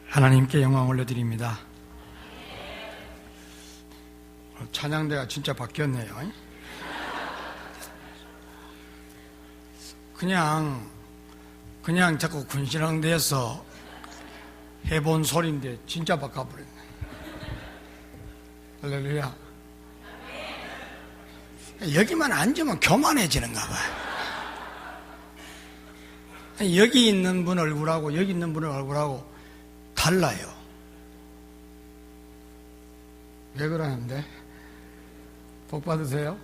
하나님께 영광 올려드립니다. 찬양대가 진짜 바뀌었네요. 그냥 자꾸 군신앙대에서 해본 소리인데 진짜 바꿔버렸네. 할렐루야. 여기만 앉으면 교만해지는가 봐요. 여기 있는 분 얼굴하고 여기 있는 분 얼굴하고 달라요. 왜 그러는데? 복 받으세요?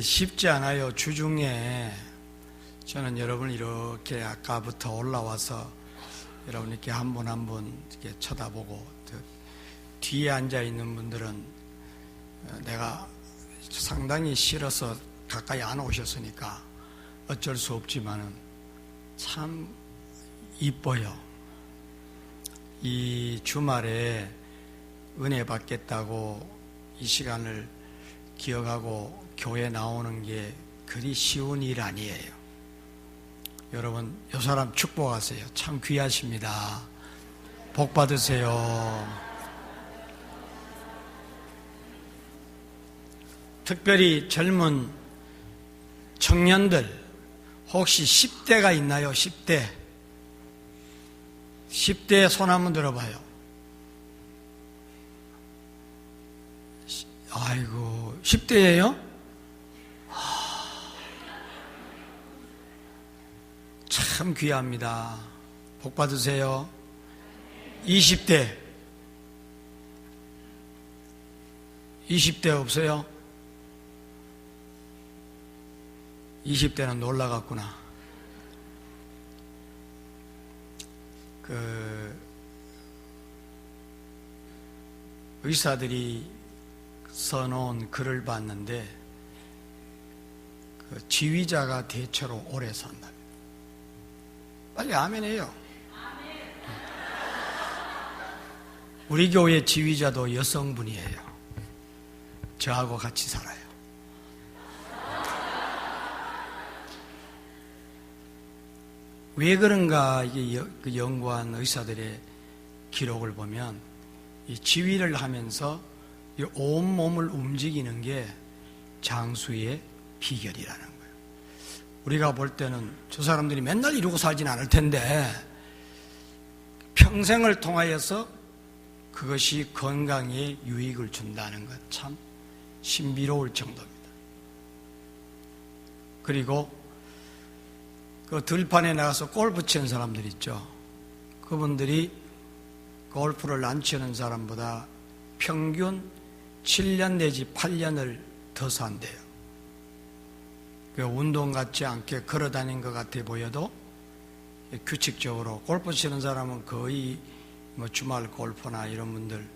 쉽지 않아요. 주중에 저는 여러분을 이렇게 아까부터 올라와서 여러분 이렇게 한 분 한 분 이렇게 쳐다보고, 뒤에 앉아 있는 분들은 내가 상당히 싫어서 가까이 안 오셨으니까 어쩔 수 없지만은 참 이뻐요. 이 주말에 은혜 받겠다고 이 시간을 기억하고 교회 나오는 게 그리 쉬운 일 아니에요. 여러분, 이 사람 축복하세요. 참 귀하십니다. 복 받으세요. 특별히 젊은 청년들, 혹시 10대가 있나요? 10대. 10대 손 한번 들어봐요. 아이고, 10대예요? 참 귀합니다. 복 받으세요. 20대. 20대 없어요? 20대는 놀라갔구나. 의사들이 써놓은 글을 봤는데, 지휘자가 대체로 오래 산다. 빨리 아멘 해요. 우리 교회 지휘자도 여성분이에요. 저하고 같이 살아요. 왜 그런가, 이게 그 연구한 의사들의 기록을 보면, 이 지휘를 하면서 이 온몸을 움직이는 게 장수의 비결이라는 거예요. 우리가 볼 때는 저 사람들이 맨날 이러고 살진 않을 텐데, 평생을 통하여서 그것이 건강에 유익을 준다는 것 참 신비로울 정도입니다. 그리고 그 들판에 나가서 골프 치는 사람들 있죠. 그분들이 골프를 안 치는 사람보다 평균 7년 내지 8년을 더 산대요. 운동 같지 않게 걸어 다닌 것 같아 보여도 규칙적으로 골프 치는 사람은 거의 주말 골프나 이런 분들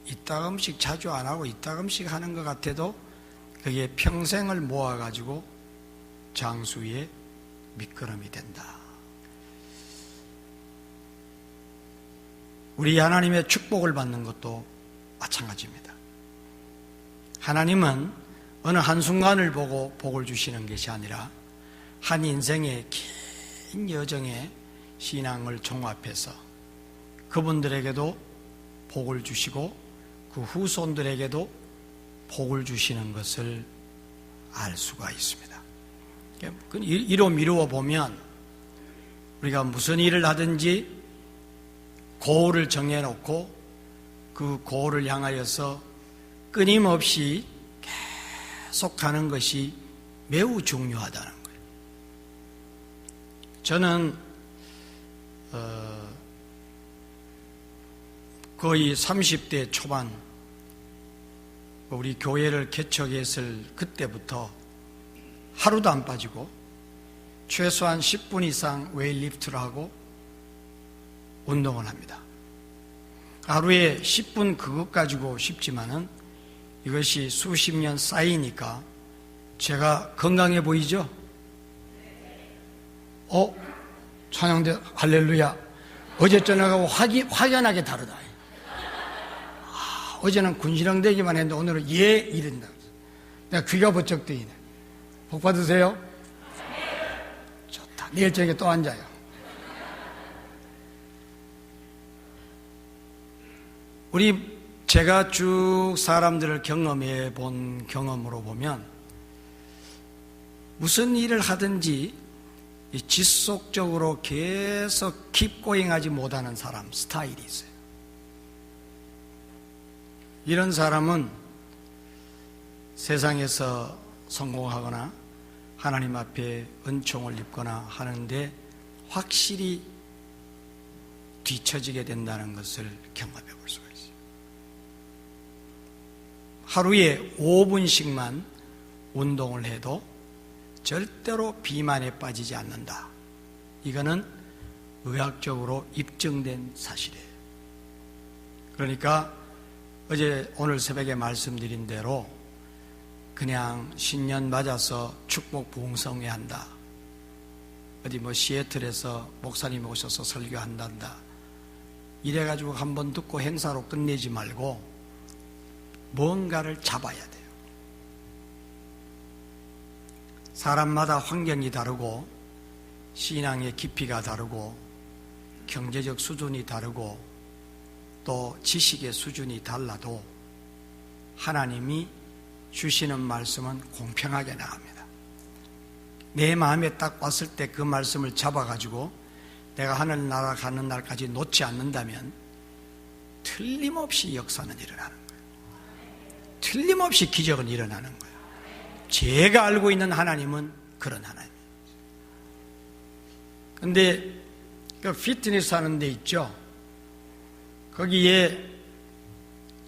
이따금씩 자주 안 하고 이따금씩 하는 것 같아도 그게 평생을 모아가지고 장수의 밑거름이 된다. 우리 하나님의 축복을 받는 것도 마찬가지입니다. 하나님은 어느 한순간을 보고 복을 주시는 것이 아니라 한 인생의 긴 여정의 신앙을 종합해서 그분들에게도 복을 주시고 그 후손들에게도 복을 주시는 것을 알 수가 있습니다. 이로 미루어 보면 우리가 무슨 일을 하든지 고울을 정해놓고 그 고울을 향하여서 끊임없이 계속 가는 것이 매우 중요하다는 거예요. 저는 거의 30대 초반 우리 교회를 개척했을 그때부터 하루도 안 빠지고 최소한 10분 이상 웨이트리프트를 하고 운동을 합니다. 하루에 10분 그것 가지고 쉽지만은 이것이 수십 년 쌓이니까 제가 건강해 보이죠? 찬양대 할렐루야. 어제 저녁하고 확연하게 다르다. 어제는 군시렁대기만 했는데 오늘은 이른다. 내가 귀가 번쩍 뜨이네. 복 받으세요? 좋다. 내일 저녁에 또 앉아요. 제가 쭉 사람들을 경험해 본 경험으로 보면 무슨 일을 하든지 지속적으로 계속 킵고잉하지 못하는 사람 스타일이 있어요. 이런 사람은 세상에서 성공하거나 하나님 앞에 은총을 입거나 하는데 확실히 뒤처지게 된다는 것을 경험해 볼 수가 있어요. 하루에 5분씩만 운동을 해도 절대로 비만에 빠지지 않는다. 이거는 의학적으로 입증된 사실이에요. 그러니까 오늘 새벽에 말씀드린 대로 그냥 신년 맞아서 축복 부흥성회 한다. 어디 시애틀에서 목사님 오셔서 설교한단다. 이래가지고 한번 듣고 행사로 끝내지 말고 뭔가를 잡아야 돼요. 사람마다 환경이 다르고 신앙의 깊이가 다르고 경제적 수준이 다르고 또 지식의 수준이 달라도 하나님이 주시는 말씀은 공평하게 나갑니다. 내 마음에 딱 왔을 때 그 말씀을 잡아가지고 내가 하늘나라 가는 날까지 놓지 않는다면 틀림없이 역사는 일어나는 거예요. 틀림없이 기적은 일어나는 거예요. 제가 알고 있는 하나님은 그런 하나님이에요. 근데 그 피트니스 하는 데 있죠. 거기에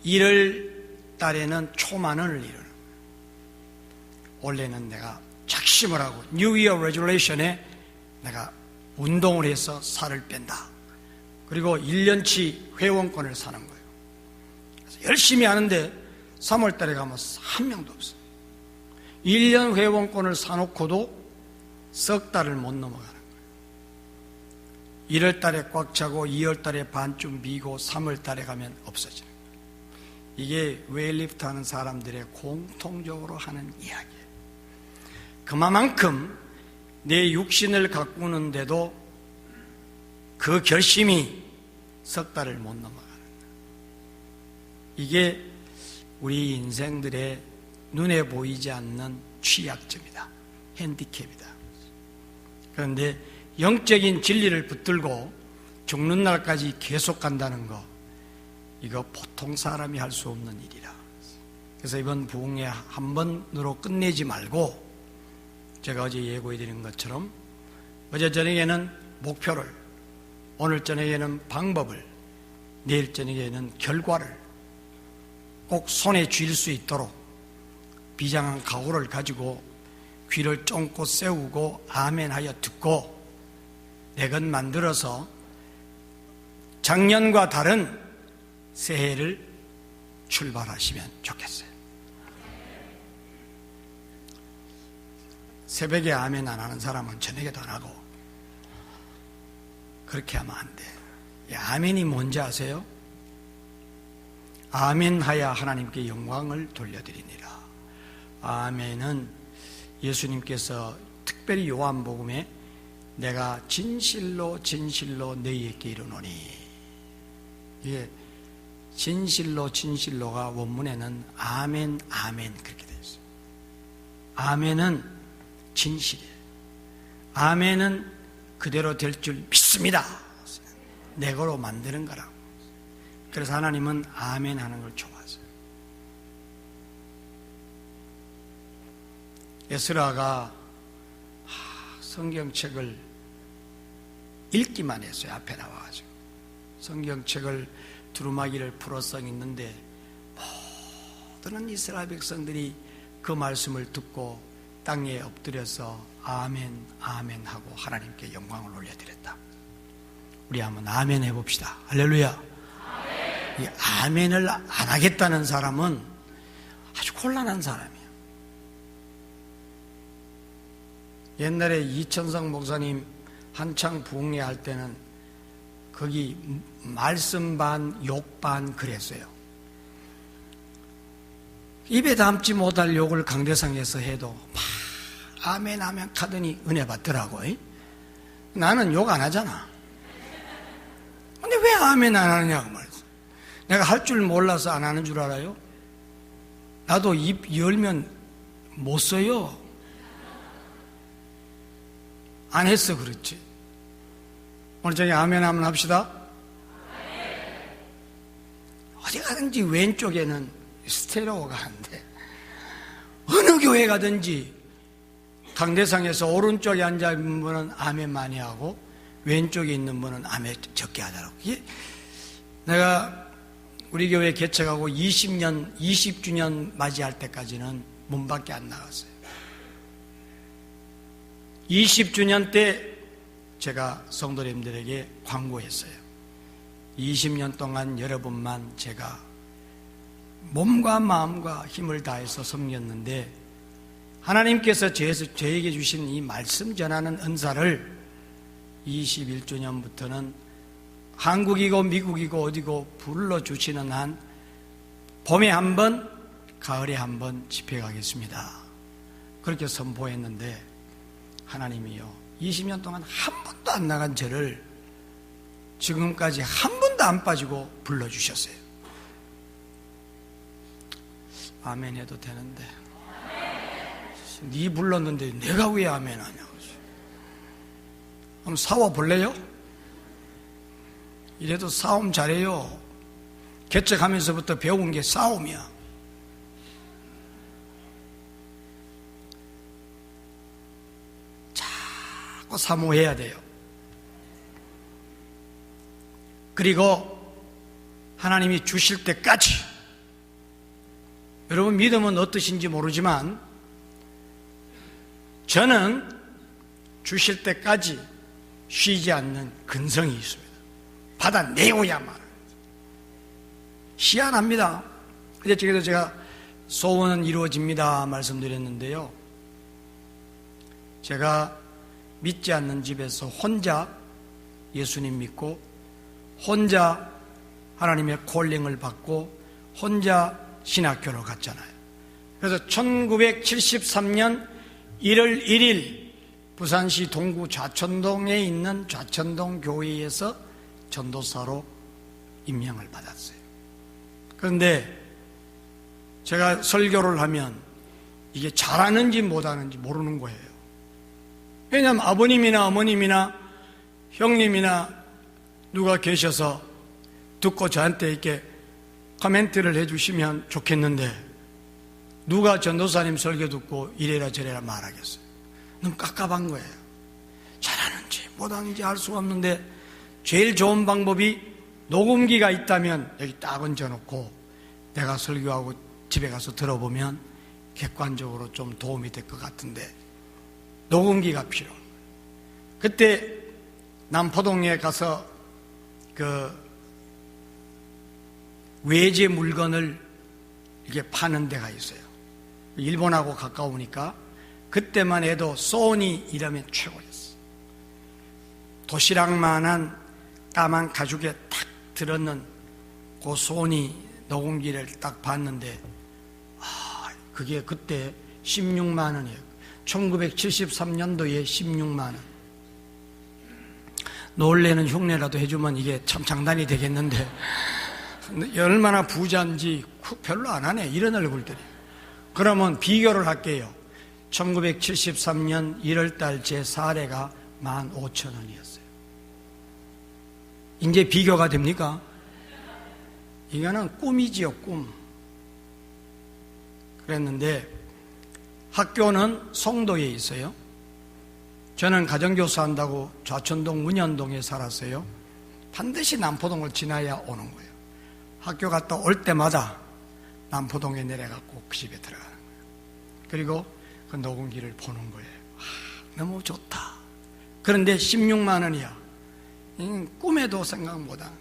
1월 달에는 초만원을 이루는 거예요. 올해는 내가 작심을 하고 New Year Resolution에 내가 운동을 해서 살을 뺀다. 그리고 1년치 회원권을 사는 거예요. 그래서 열심히 하는데 3월 달에 가면 한 명도 없어요. 1년 회원권을 사놓고도 석 달을 못 넘어가는 거예요. 1월 달에 꽉 차고 2월 달에 반쯤 비고 3월 달에 가면 없어지는 거예요. 이게 웨이리프트 하는 사람들의 공통적으로 하는 이야기예요. 그만큼 내 육신을 가꾸는데도 그 결심이 석 달을 못 넘어가는 거예요. 이게 우리 인생들의 눈에 보이지 않는 취약점이다. 핸디캡이다. 그런데 영적인 진리를 붙들고 죽는 날까지 계속 간다는 거, 이거 보통 사람이 할 수 없는 일이라. 그래서 이번 부흥회 한 번으로 끝내지 말고 제가 어제 예고해 드린 것처럼 어제 저녁에는 목표를, 오늘 저녁에는 방법을, 내일 저녁에는 결과를 꼭 손에 쥘 수 있도록 비장한 각오를 가지고 귀를 쫑긋 세우고 아멘하여 듣고 내 것 만들어서 작년과 다른 새해를 출발하시면 좋겠어요. 새벽에 아멘 안 하는 사람은 저녁에도 안 하고 그렇게 하면 안 돼. 아멘이 뭔지 아세요? 아멘하여 하나님께 영광을 돌려드리니라. 아멘은 예수님께서 특별히 요한복음에 내가 진실로 진실로 너희에게 이르노니, 이게 진실로 진실로가 원문에는 아멘 아멘 그렇게 되어 있어요. 아멘은 진실이에요. 아멘은 그대로 될 줄 믿습니다. 내 거로 만드는 거라고. 그래서 하나님은 아멘 하는 걸 좋아하세요. 에스라가 성경책을 읽기만 했어요. 앞에 나와가지고 성경책을 두루마기를 풀어 써 있는데 모든 이스라엘 백성들이 그 말씀을 듣고 땅에 엎드려서 아멘 아멘 하고 하나님께 영광을 올려드렸다. 우리 한번 아멘 해봅시다. 할렐루야. 아멘. 이 아멘을 안 하겠다는 사람은 아주 곤란한 사람이에요. 옛날에 이천성 목사님 한창 부흥회 할 때는 거기 말씀 반, 욕 반 그랬어요. 입에 담지 못할 욕을 강대상에서 해도 막 아멘 아멘 하더니 은혜 받더라고. 나는 욕 안 하잖아. 근데 왜 아멘 안 하느냐고 말이야. 내가 할 줄 몰라서 안 하는 줄 알아요? 나도 입 열면 못 써요. 안 했어 그렇지. 오늘 저녁에 아멘 한번 합시다. 어디 가든지 왼쪽에는 스테레오가 한데 어느 교회 가든지 강대상에서 오른쪽에 앉아있는 분은 아멘 많이 하고 왼쪽에 있는 분은 아멘 적게 하더라고. 내가 우리 교회 개척하고 20주년 맞이할 때까지는 문 밖에 안 나갔어요. 20주년 때 제가 성도님들에게 광고했어요. 20년 동안 여러분만 제가 몸과 마음과 힘을 다해서 섬겼는데 하나님께서 저에게 주신 이 말씀 전하는 은사를 21주년부터는 한국이고 미국이고 어디고 불러주시는 한 봄에 한 번, 가을에 한 번 집회 가겠습니다. 그렇게 선포했는데 하나님이요 20년 동안 한 번도 안 나간 저를 지금까지 한 번도 안 빠지고 불러주셨어요. 아멘 해도 되는데 네 불렀는데 내가 왜 아멘 하냐고. 한번 싸워볼래요? 이래도 싸움 잘해요. 개척하면서부터 배운 게 싸움이야. 자꾸 사모해야 돼요. 그리고 하나님이 주실 때까지, 여러분 믿음은 어떠신지 모르지만 저는 주실 때까지 쉬지 않는 근성이 있습니다. 받아내고야만. 희한합니다. 그래서 제가 소원은 이루어집니다 말씀드렸는데요, 제가 믿지 않는 집에서 혼자 예수님 믿고 혼자 하나님의 콜링을 받고 혼자 신학교로 갔잖아요. 그래서 1973년 1월 1일 부산시 동구 좌천동에 있는 좌천동 교회에서 전도사로 임명을 받았어요. 그런데 제가 설교를 하면 이게 잘하는지 못하는지 모르는 거예요. 왜냐하면 아버님이나 어머님이나 형님이나 누가 계셔서 듣고 저한테 이렇게 코멘트를 해주시면 좋겠는데 누가 전도사님 설교 듣고 이래라 저래라 말하겠어요. 너무 깝깝한 거예요. 잘하는지 못하는지 알 수가 없는데 제일 좋은 방법이 녹음기가 있다면 여기 딱 얹어놓고 내가 설교하고 집에 가서 들어보면 객관적으로 좀 도움이 될 것 같은데 녹음기가 필요해요. 그때 남포동에 가서 그 외제 물건을 이렇게 파는 데가 있어요. 일본하고 가까우니까 그때만 해도 소니 이러면 최고였어. 도시락만한 까만 가죽에 탁 들었는 그 소니 녹음기를 딱 봤는데 그게 그때 16만 원이에요. 1973년도에 16만 원. 놀래는 흉내라도 해주면 이게 참 장단이 되겠는데 얼마나 부자인지 별로 안 하네 이런 얼굴들이. 그러면 비교를 할게요. 1973년 1월달 제 사례가 15,000원이었어요. 이제 비교가 됩니까? 이거는 꿈이지요, 꿈. 그랬는데 학교는 송도에 있어요. 저는 가정교사 한다고 좌천동 문현동에 살았어요. 반드시 남포동을 지나야 오는 거예요. 학교 갔다 올 때마다 남포동에 내려가고 그 집에 들어가는 거예요. 그리고 그 녹음기를 보는 거예요. 너무 좋다. 그런데 16만 원이야. 꿈에도 생각 못한.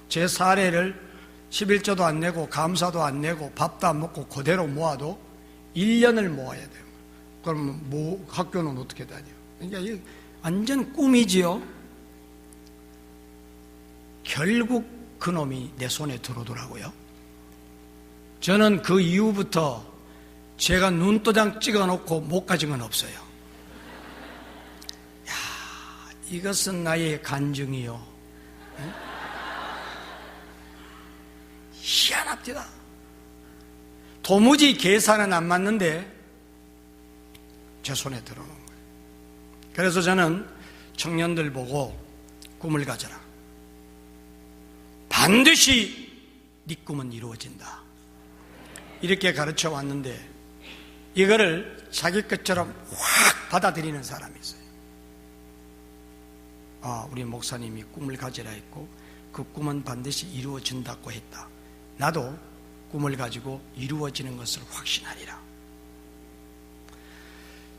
제 사례를 11조도 안 내고 감사도 안 내고 밥도 안 먹고 그대로 모아도 1년을 모아야 돼요. 그럼 학교는 어떻게 다녀? 그러니까 이게 완전 꿈이지요. 결국 그놈이 내 손에 들어오더라고요. 저는 그 이후부터 제가 눈도장 찍어놓고 못 가진 건 없어요. 야, 이것은 나의 간증이요. 희한합니다. 도무지 계산은 안 맞는데 제 손에 들어오는 거예요. 그래서 저는 청년들 보고 꿈을 가져라. 반드시 네 꿈은 이루어진다. 이렇게 가르쳐 왔는데 이거를 자기 것처럼 확 받아들이는 사람이 있어요. 우리 목사님이 꿈을 가지라 했고 그 꿈은 반드시 이루어진다고 했다. 나도 꿈을 가지고 이루어지는 것을 확신하리라.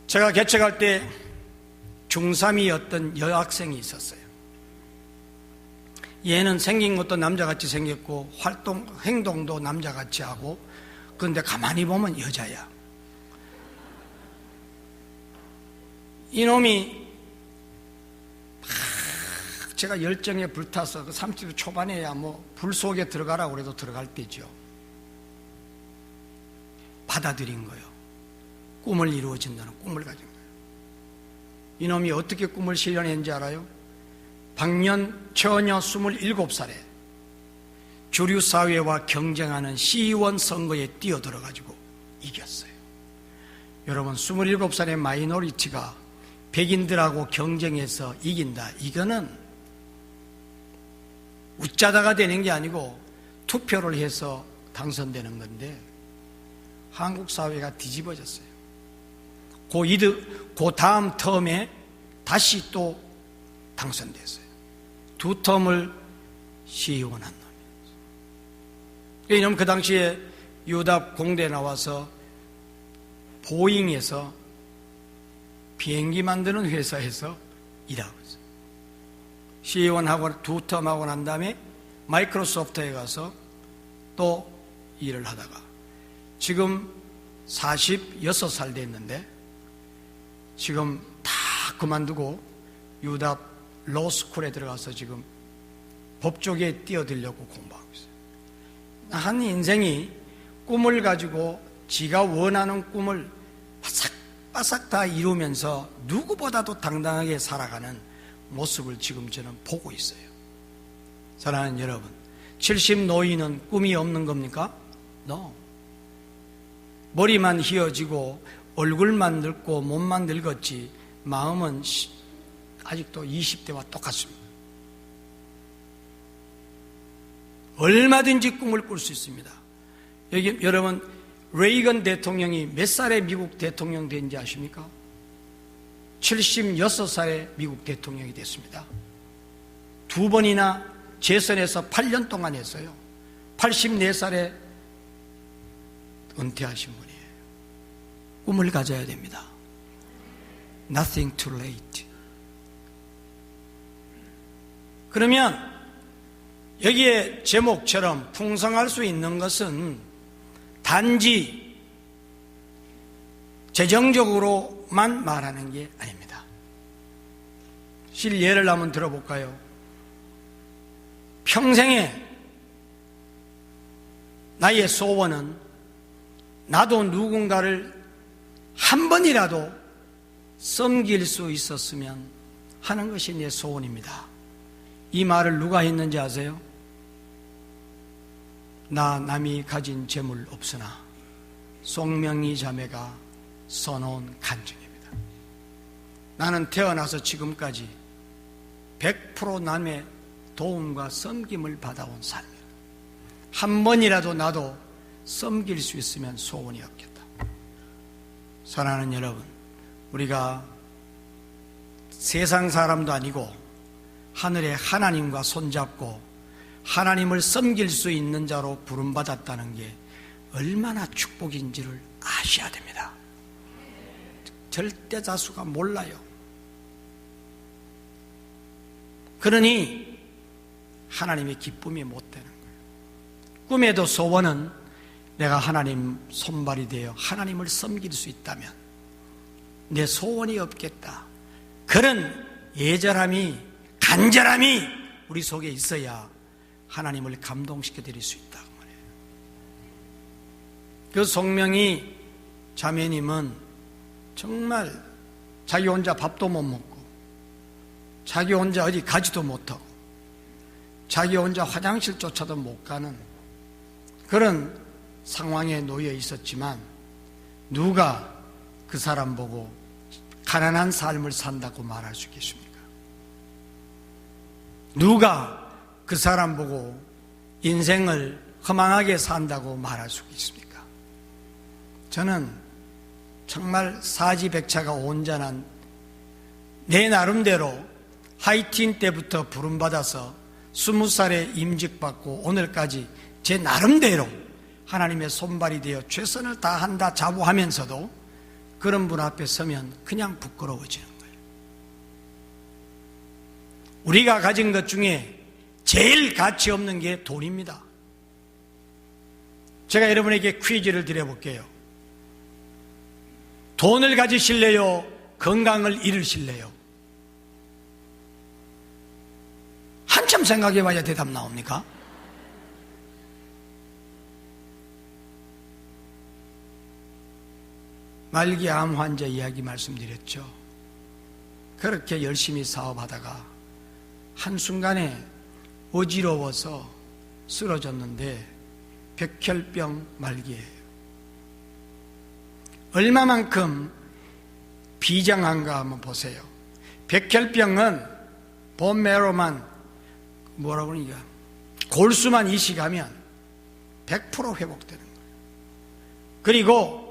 제가 개척할 때 중3이었던 여학생이 있었어요. 얘는 생긴 것도 남자같이 생겼고 행동도 남자같이 하고, 그런데 가만히 보면 여자야. 이놈이 제가 열정에 불타서 30대 초반에야 불 속에 들어가라고 그래도 들어갈 때죠. 받아들인 거예요. 꿈을 이루어진다는 꿈을 가진 거예요. 이놈이 어떻게 꿈을 실현했는지 알아요? 방년 처녀 27살에 주류 사회와 경쟁하는 시의원 선거에 뛰어들어가지고 이겼어요. 여러분, 27살의 마이너리티가 백인들하고 경쟁해서 이긴다. 이거는 웃자다가 되는 게 아니고 투표를 해서 당선되는 건데 한국 사회가 뒤집어졌어요. 그 다음 텀에 다시 또 당선됐어요. 두 텀을 시의원 한 놈이었어요. 이놈 그 당시에 유답 공대에 나와서 보잉에서 비행기 만드는 회사에서 일하고 있어요. 시의원하고 두 텀 하고 난 다음에 마이크로소프트에 가서 또 일을 하다가 지금 46살 됐는데 지금 다 그만두고 유답 로스쿨에 들어가서 지금 법 쪽에 뛰어들려고 공부하고 있어요. 한 인생이 꿈을 가지고 지가 원하는 꿈을 바삭바삭 다 이루면서 누구보다도 당당하게 살아가는 모습을 지금 저는 보고 있어요. 사랑하는 여러분, 70 노인은 꿈이 없는 겁니까? No. 머리만 휘어지고 얼굴만 늙고 몸만 늙었지 마음은 아직도 20대와 똑같습니다. 얼마든지 꿈을 꿀 수 있습니다. 여기 여러분, 레이건 대통령이 몇 살에 미국 대통령 된지 아십니까? 76살에 미국 대통령이 됐습니다. 두 번이나 재선에서 8년 동안 했어요. 84살에 은퇴하신 분이에요. 꿈을 가져야 됩니다. Nothing too late. 그러면 여기에 제목처럼 풍성할 수 있는 것은 단지 재정적으로만 말하는 게 아닙니다. 실 예를 한번 들어볼까요? 평생에 나의 소원은 나도 누군가를 한 번이라도 섬길 수 있었으면 하는 것이 내 소원입니다. 이 말을 누가 했는지 아세요? 나 남이 가진 재물 없으나 송명희 자매가 써놓은 간증입니다. 나는 태어나서 지금까지 100% 남의 도움과 섬김을 받아온 삶이에요. 한 번이라도 나도 섬길 수 있으면 소원이 없겠다. 사랑하는 여러분, 우리가 세상 사람도 아니고 하늘의 하나님과 손잡고 하나님을 섬길 수 있는 자로 부름받았다는 게 얼마나 축복인지를 아셔야 됩니다. 절대 다수가 몰라요. 그러니 하나님의 기쁨이 못 되는 거예요. 꿈에도 소원은 내가 하나님 손발이 되어 하나님을 섬길 수 있다면 내 소원이 없겠다. 그런 예절함이, 간절함이 우리 속에 있어야 하나님을 감동시켜 드릴 수 있다고 말해요. 그 송명희 자매님은 정말 자기 혼자 밥도 못 먹고 자기 혼자 어디 가지도 못하고 자기 혼자 화장실조차도 못 가는 그런 상황에 놓여 있었지만 누가 그 사람 보고 가난한 삶을 산다고 말할 수 있겠습니까? 누가 그 사람 보고 인생을 허망하게 산다고 말할 수 있습니까? 저는 정말 사지백차가 온전한 내 나름대로 하이틴 때부터 부름받아서 20살에 임직받고 오늘까지 제 나름대로 하나님의 손발이 되어 최선을 다한다 자부하면서도 그런 분 앞에 서면 그냥 부끄러워지는 거예요. 우리가 가진 것 중에 제일 가치 없는 게 돈입니다. 제가 여러분에게 퀴즈를 드려볼게요. 돈을 가지실래요? 건강을 잃으실래요? 한참 생각해봐야 대답 나옵니까? 말기 암 환자 이야기 말씀드렸죠. 그렇게 열심히 사업하다가 한순간에 어지러워서 쓰러졌는데 백혈병 말기예요. 얼마만큼 비장한가 한번 보세요. 백혈병은 본메로만 뭐라고 그러니까 골수만 이식하면 100% 회복되는 거예요. 그리고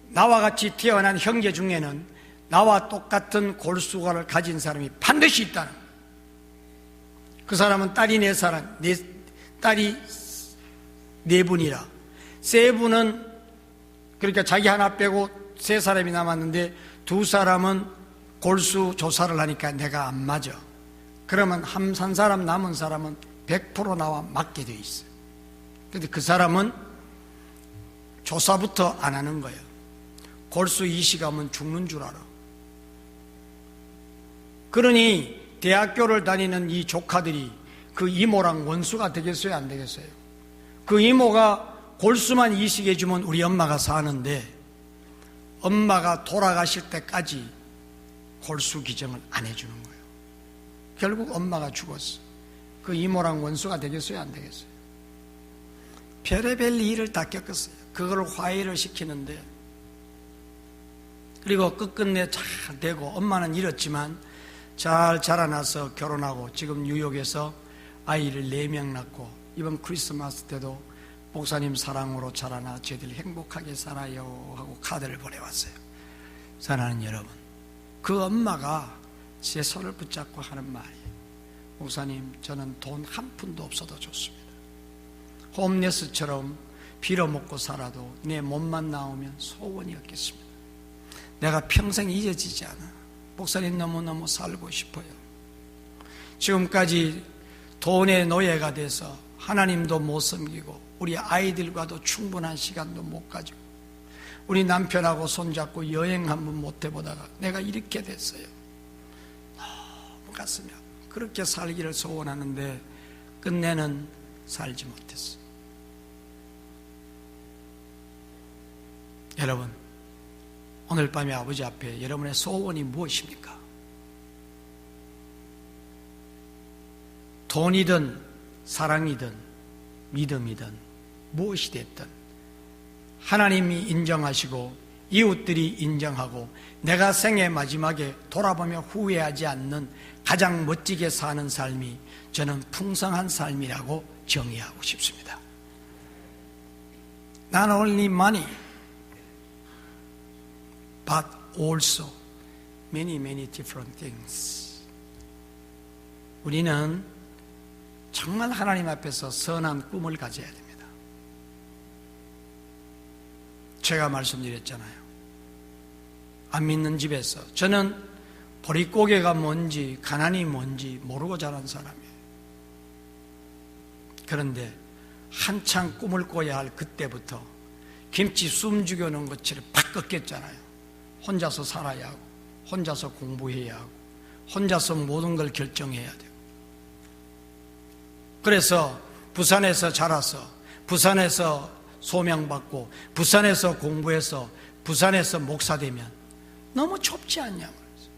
나와 같이 태어난 형제 중에는 나와 똑같은 골수관을 가진 사람이 반드시 있다는 거예요. 그 사람은 딸이 딸이 4분이라 3분은 그러니까 자기 하나 빼고 3사람이 남았는데 2사람은 골수 조사를 하니까 내가 안 맞아. 그러면 한 사람 남은 사람은 100% 나와 맞게 돼 있어요. 근데 그 사람은 조사부터 안 하는 거예요. 골수 이식하면 죽는 줄 알아. 그러니 대학교를 다니는 이 조카들이 그 이모랑 원수가 되겠어요, 안 되겠어요? 그 이모가 골수만 이식해주면 우리 엄마가 사는데 엄마가 돌아가실 때까지 골수 기증을 안 해주는 거예요. 결국 엄마가 죽었어. 그 이모랑 원수가 되겠어요, 안 되겠어요? 별의별 일을 다 겪었어요. 그걸 화해를 시키는데 그리고 끝끝내 잘 되고 엄마는 잃었지만 잘 자라나서 결혼하고 지금 뉴욕에서 아이를 4명 낳고 이번 크리스마스 때도 목사님 사랑으로 자라나 저희들 행복하게 살아요 하고 카드를 보내왔어요. 사랑하는 여러분, 그 엄마가 제 손을 붙잡고 하는 말이에요. 목사님, 저는 돈 한 푼도 없어도 좋습니다. 홈레스처럼 빌어먹고 살아도 내 몸만 나오면 소원이 없겠습니다. 내가 평생 잊어지지 않아. 목사님 너무너무 살고 싶어요. 지금까지 돈의 노예가 돼서 하나님도 못 섬기고 우리 아이들과도 충분한 시간도 못 가지고 우리 남편하고 손잡고 여행 한번 못 해보다가 내가 이렇게 됐어요. 너무 가슴이 아파. 그렇게 살기를 소원하는데 끝내는 살지 못했어요. 여러분, 오늘 밤에 아버지 앞에 여러분의 소원이 무엇입니까? 돈이든 사랑이든 믿음이든 무엇이 됐든 하나님이 인정하시고 이웃들이 인정하고 내가 생애 마지막에 돌아보며 후회하지 않는 가장 멋지게 사는 삶이 저는 풍성한 삶이라고 정의하고 싶습니다. Not only money, but also many different things. 우리는 정말 하나님 앞에서 선한 꿈을 가져야 됩니다. 제가 말씀드렸잖아요. 안 믿는 집에서 저는 보릿고개가 뭔지 가난이 뭔지 모르고 자란 사람이에요. 그런데 한창 꿈을 꿔야 할 그때부터 김치 숨 죽여놓은 것처럼 팍 꺾였잖아요. 혼자서 살아야 하고 혼자서 공부해야 하고 혼자서 모든 걸 결정해야 돼요. 그래서 부산에서 자라서 부산에서 소명받고 부산에서 공부해서 부산에서 목사 되면 너무 좁지 않냐 말이죠.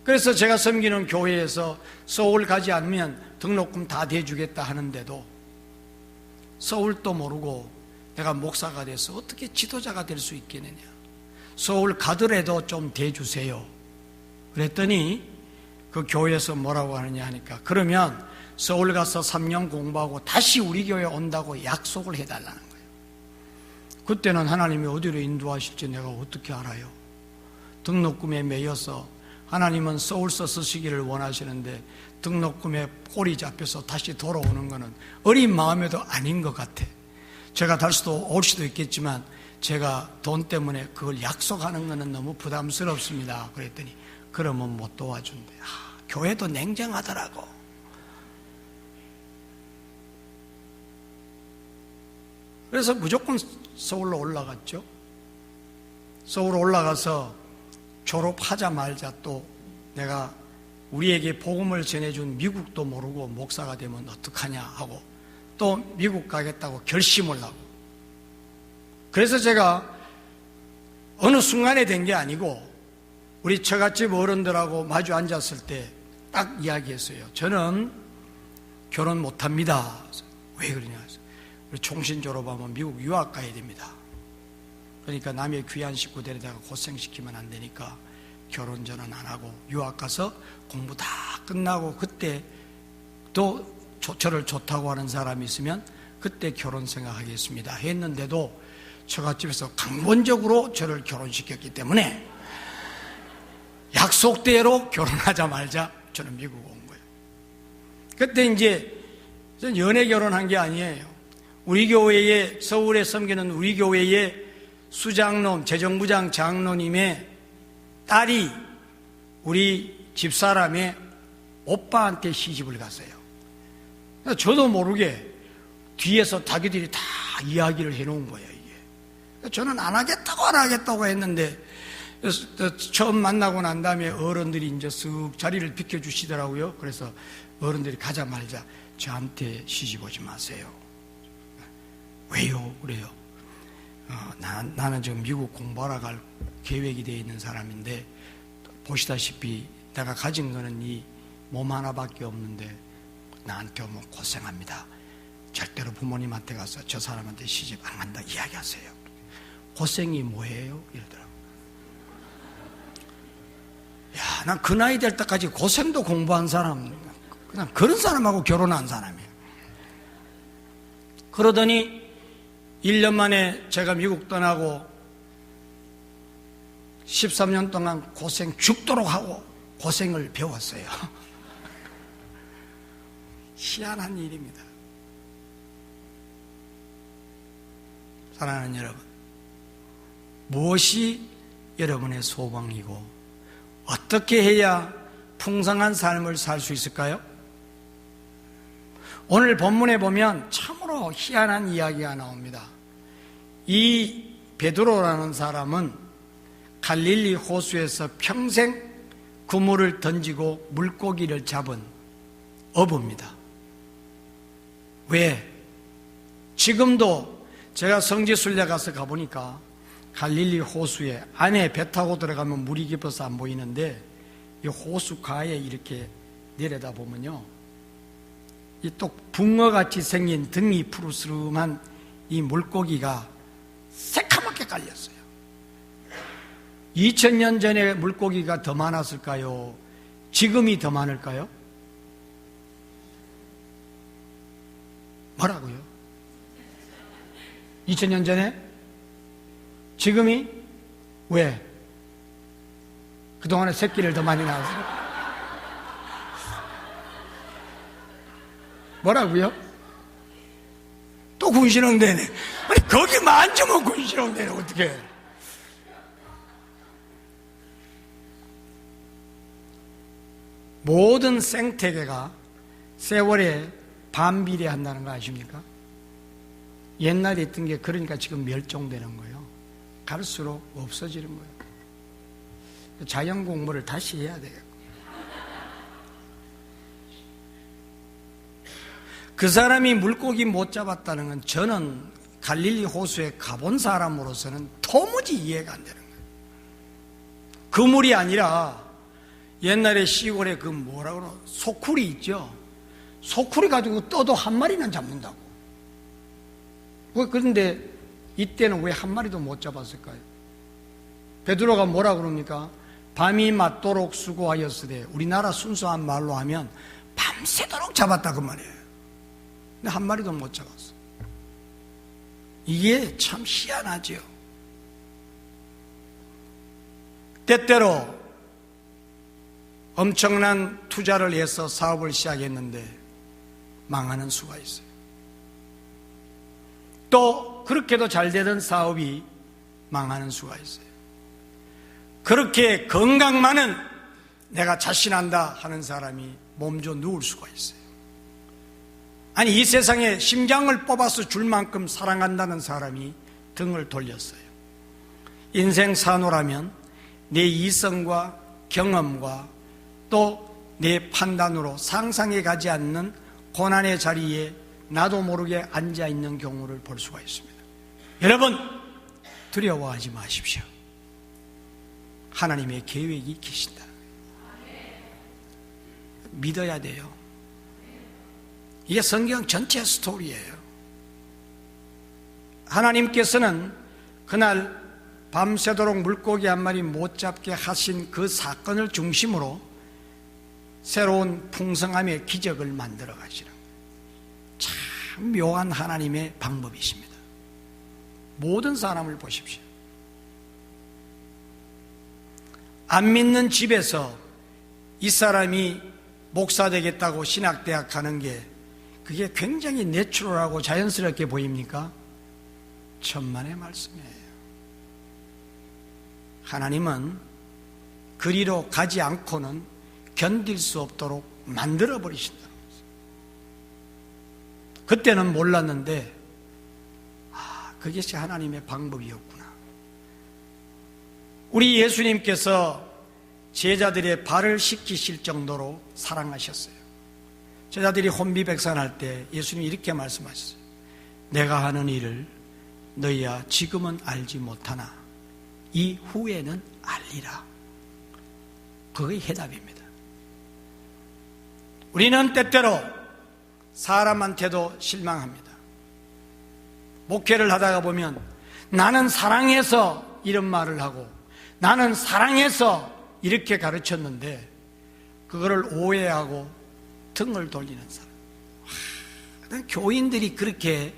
그래서 제가 섬기는 교회에서 서울 가지 않으면 등록금 다 대주겠다 하는데도 서울도 모르고 내가 목사가 돼서 어떻게 지도자가 될 수 있겠느냐. 서울 가더라도 좀 대주세요. 그랬더니 그 교회에서 뭐라고 하느냐 하니까, 그러면 서울 가서 3년 공부하고 다시 우리 교회에 온다고 약속을 해달라는 거예요. 그때는 하나님이 어디로 인도하실지 내가 어떻게 알아요? 등록금에 매여서 하나님은 서울서 쓰시기를 원하시는데 등록금에 꼬리 잡혀서 다시 돌아오는 것은 어린 마음에도 아닌 것 같아. 제가 올 수도 있겠지만 제가 돈 때문에 그걸 약속하는 것은 너무 부담스럽습니다. 그랬더니 그러면 못 도와준대. 교회도 냉정하더라고. 그래서 무조건 서울로 올라갔죠. 서울 올라가서 졸업하자마자 또 내가 우리에게 복음을 전해준 미국도 모르고 목사가 되면 어떡하냐 하고 또 미국 가겠다고 결심을 하고, 그래서 제가 어느 순간에 된 게 아니고 우리 처갓집 어른들하고 마주 앉았을 때 딱 이야기했어요. 저는 결혼 못합니다. 왜 그러냐, 우리 총신 졸업하면 미국 유학 가야 됩니다. 그러니까 남의 귀한 식구 데려다가 고생시키면 안 되니까 결혼 저는 안 하고 유학 가서 공부 다 끝나고 그때 또 저를 좋다고 하는 사람이 있으면 그때 결혼 생각하겠습니다 했는데도 처갓집에서 강권적으로 저를 결혼시켰기 때문에 약속대로 결혼하자 말자 저는 미국 온 거예요. 그때 이제 연애 결혼한 게 아니에요. 우리 교회에, 서울에 섬기는 우리 교회의 수장놈, 재정부장 장로님의 딸이 우리 집사람의 오빠한테 시집을 갔어요. 저도 모르게 뒤에서 자기들이 다 이야기를 해놓은 거예요, 이게. 저는 안 하겠다고 했는데, 처음 만나고 난 다음에 어른들이 이제 쓱 자리를 비켜주시더라고요. 그래서 어른들이 가자 말자 저한테 시집 오지 마세요. 왜요? 그래요. 나는 지금 미국 공부하러 갈 계획이 되어 있는 사람인데, 보시다시피 내가 가진 거는 이 몸 하나밖에 없는데 나한테 오면 고생합니다. 절대로 부모님한테 가서 저 사람한테 시집 안 간다 이야기하세요. 고생이 뭐예요? 이러더라고요. 야, 난 그 나이 될 때까지 고생도 공부한 사람, 그냥 그런 사람하고 결혼한 사람이에요. 그러더니 1년 만에 제가 미국 떠나고 13년 동안 고생 죽도록 하고 고생을 배웠어요. 희한한 일입니다. 사랑하는 여러분, 무엇이 여러분의 소망이고 어떻게 해야 풍성한 삶을 살 수 있을까요? 오늘 본문에 보면 참으로 희한한 이야기가 나옵니다. 이 베드로라는 사람은 갈릴리 호수에서 평생 그물을 던지고 물고기를 잡은 어부입니다. 왜? 지금도 제가 성지순례 가서 가보니까 갈릴리 호수에 안에 배 타고 들어가면 물이 깊어서 안 보이는데 이 호수가에 이렇게 내려다보면요, 이 또 붕어같이 생긴 등이 푸르스름한 이 물고기가 새카맣게 깔렸어요. 2000년 전에 물고기가 더 많았을까요? 지금이 더 많을까요? 뭐라고요? 2000년 전에? 지금이? 왜? 그동안에 새끼를 더 많이 낳았어요? 뭐라고요? 또 군시렁대네. 아니, 거기 만지면 군시렁대네, 어떡해. 모든 생태계가 세월에 반비례한다는 거 아십니까? 옛날에 있던 게 그러니까 지금 멸종되는 거예요. 갈수록 없어지는 거예요. 자연 공부를 다시 해야 돼요. 그 사람이 물고기 못 잡았다는 건 저는 갈릴리 호수에 가본 사람으로서는 도무지 이해가 안 되는 거예요. 그물이 아니라 옛날에 시골에 그 뭐라 그러나 소쿠리 있죠. 소쿠리 가지고 떠도 한 마리는 잡는다고. 그런데 이때는 왜 한 마리도 못 잡았을까요? 베드로가 뭐라 그럽니까? 밤이 맞도록 수고하였으되, 우리나라 순수한 말로 하면 밤새도록 잡았다 그 말이에요. 근데 한 마리도 못 잡았어. 이게 참 희한하죠. 때때로 엄청난 투자를 해서 사업을 시작했는데 망하는 수가 있어요. 또 그렇게도 잘 되던 사업이 망하는 수가 있어요. 그렇게 건강만은 내가 자신한다 하는 사람이 몸져 누울 수가 있어요. 아니, 이 세상에 심장을 뽑아서 줄 만큼 사랑한다는 사람이 등을 돌렸어요. 인생 산호라면 내 이성과 경험과 또 내 판단으로 상상해 가지 않는 고난의 자리에 나도 모르게 앉아 있는 경우를 볼 수가 있습니다. 여러분, 두려워하지 마십시오. 하나님의 계획이 계신다. 믿어야 돼요. 이게 성경 전체 스토리예요. 하나님께서는 그날 밤새도록 물고기 한 마리 못 잡게 하신 그 사건을 중심으로 새로운 풍성함의 기적을 만들어 가시는, 참 묘한 하나님의 방법이십니다. 모든 사람을 보십시오. 안 믿는 집에서 이 사람이 목사 되겠다고 신학대학 가는 게 그게 굉장히 내추럴하고 자연스럽게 보입니까? 천만의 말씀이에요. 하나님은 그리로 가지 않고는 견딜 수 없도록 만들어 버리신다는 거죠. 그때는 몰랐는데 그것이 하나님의 방법이었구나. 우리 예수님께서 제자들의 발을 씻기실 정도로 사랑하셨어요. 제자들이 혼비백산할 때 예수님이 이렇게 말씀하셨어요. 내가 하는 일을 너희야 지금은 알지 못하나 이후에는 알리라. 그게 해답입니다. 우리는 때때로 사람한테도 실망합니다. 목회를 하다가 보면 나는 사랑해서 이런 말을 하고 나는 사랑해서 이렇게 가르쳤는데 그거를 오해하고 등을 돌리는 사람. 교인들이 그렇게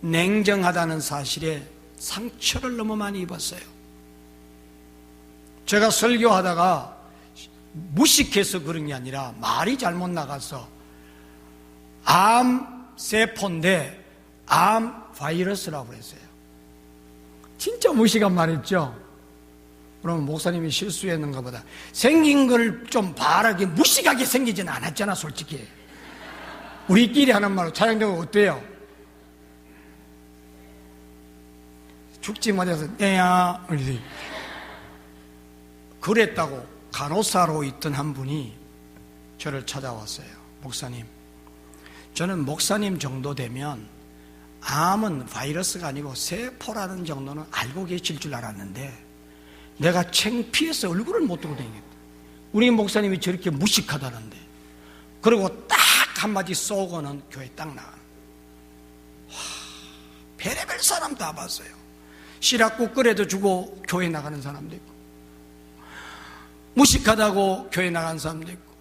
냉정하다는 사실에 상처를 너무 많이 입었어요. 제가 설교하다가 무식해서 그런 게 아니라 말이 잘못 나가서 암세포인데 암 바이러스라고 그랬어요. 진짜 무식한 말했죠. 그러면 목사님이 실수했는가 보다. 생긴 걸 좀 바라게 무식하게 생기지는 않았잖아, 솔직히. 우리끼리 하는 말로 차장님은 어때요? 죽지 못해서 애야 그랬다고 간호사로 있던 한 분이 저를 찾아왔어요. 목사님, 저는 목사님 정도 되면 암은 바이러스가 아니고 세포라는 정도는 알고 계실 줄 알았는데 내가 창피해서 얼굴을 못 들고 다니겠다. 우리 목사님이 저렇게 무식하다는데. 그리고 딱 한마디 쏘고는 교회 딱 나가는. 별의별 사람 다 봤어요. 시락국 끓여도 주고 교회 나가는 사람도 있고, 무식하다고 교회 나가는 사람도 있고,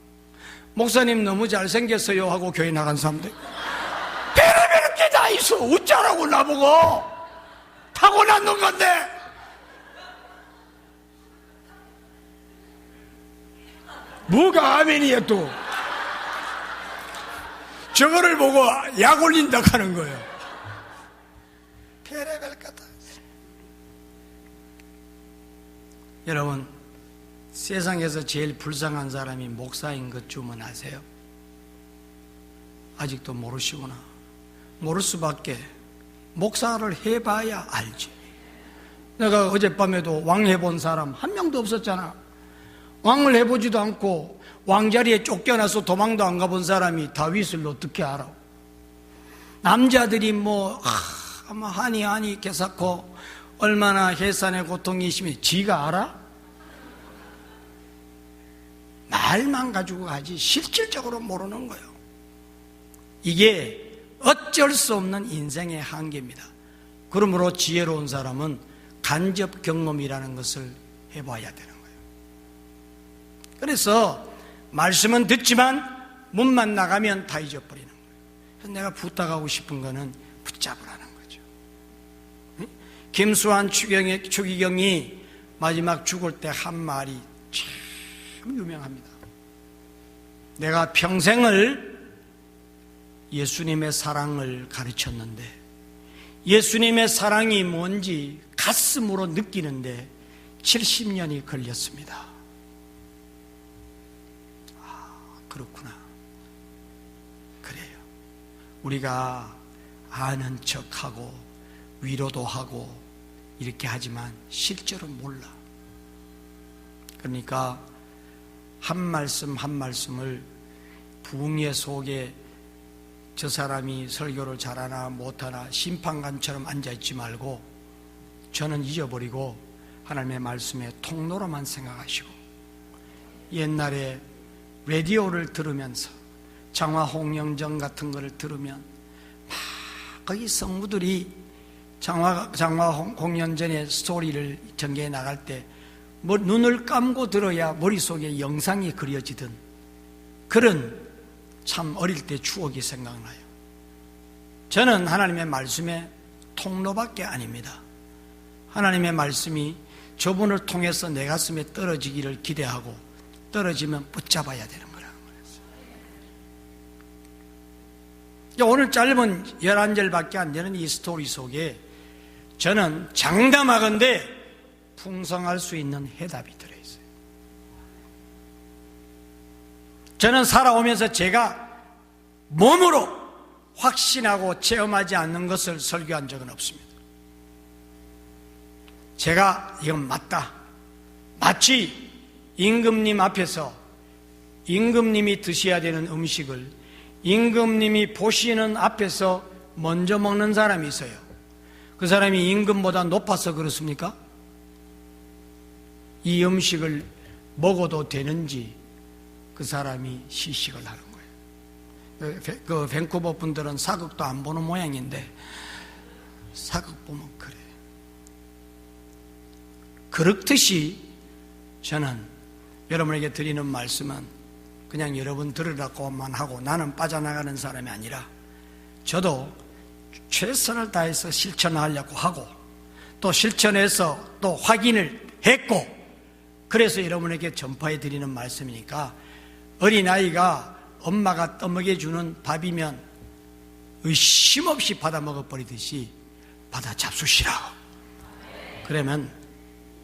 목사님 너무 잘생겼어요 하고 교회 나간 사람도 있고, 별의별 게 다 있어. 어쩌라고 나보고. 타고난 건데. 뭐가 아멘이야 또. 저거를 보고 약 올린다 하는 거예요. 별의별 거다. 여러분, 세상에서 제일 불쌍한 사람이 목사인 것 주문 아세요? 아직도 모르시구나. 모를 수밖에. 목사를 해봐야 알지. 내가 어젯밤에도 왕 해본 사람 한 명도 없었잖아. 왕을 해보지도 않고 왕자리에 쫓겨나서 도망도 안 가본 사람이 다윗을 어떻게 알아? 남자들이 아마 하니 개사코 얼마나 해산의 고통이 심해 지가 알아? 말만 가지고 가지 실질적으로 모르는 거예요. 이게 어쩔 수 없는 인생의 한계입니다. 그러므로 지혜로운 사람은 간접 경험이라는 것을 해봐야 되는 거예요. 그래서 말씀은 듣지만 문만 나가면 다 잊어버리는 거예요. 그래서 내가 부탁하고 싶은 거는 붙잡으라는 거죠. 김수환 추기경이 마지막 죽을 때 한 말이 참 유명합니다. 내가 평생을 예수님의 사랑을 가르쳤는데 예수님의 사랑이 뭔지 가슴으로 느끼는데 70년이 걸렸습니다. 그렇구나. 그래요. 우리가 아는 척하고 위로도 하고 이렇게 하지만 실제로 몰라. 그러니까 한 말씀 한 말씀을 붕괴 속에 저 사람이 설교를 잘하나 못하나 심판관처럼 앉아있지 말고 저는 잊어버리고 하나님의 말씀의 통로로만 생각하시고 옛날에 라디오를 들으면서 장화 홍영정 같은 거를 들으면 막 거기 성부들이 장화 홍영전의 스토리를 전개해 나갈 때 눈을 감고 들어야 머릿속에 영상이 그려지던 그런 참 어릴 때 추억이 생각나요. 저는 하나님의 말씀의 통로밖에 아닙니다. 하나님의 말씀이 저분을 통해서 내 가슴에 떨어지기를 기대하고 떨어지면 붙잡아야 되는 거라는 거예요. 오늘 짧은 11절밖에 안 되는 이 스토리 속에 저는 장담하건대 풍성할 수 있는 해답이 들어있어요. 저는 살아오면서 제가 몸으로 확신하고 체험하지 않는 것을 설교한 적은 없습니다. 제가 이건 맞다. 마치 임금님 앞에서 임금님이 드셔야 되는 음식을 임금님이 보시는 앞에서 먼저 먹는 사람이 있어요. 그 사람이 임금보다 높아서 그렇습니까? 이 음식을 먹어도 되는지 그 사람이 시식을 하는 거예요. 그 밴쿠버 분들은 사극도 안 보는 모양인데 사극 보면 그래. 그렇듯이 저는 여러분에게 드리는 말씀은 그냥 여러분 들으라고만 하고 나는 빠져나가는 사람이 아니라 저도 최선을 다해서 실천하려고 하고 또 실천해서 또 확인을 했고 그래서 여러분에게 전파해 드리는 말씀이니까 어린아이가 엄마가 떠먹여주는 밥이면 의심 없이 받아 먹어버리듯이 받아 잡수시라. 그러면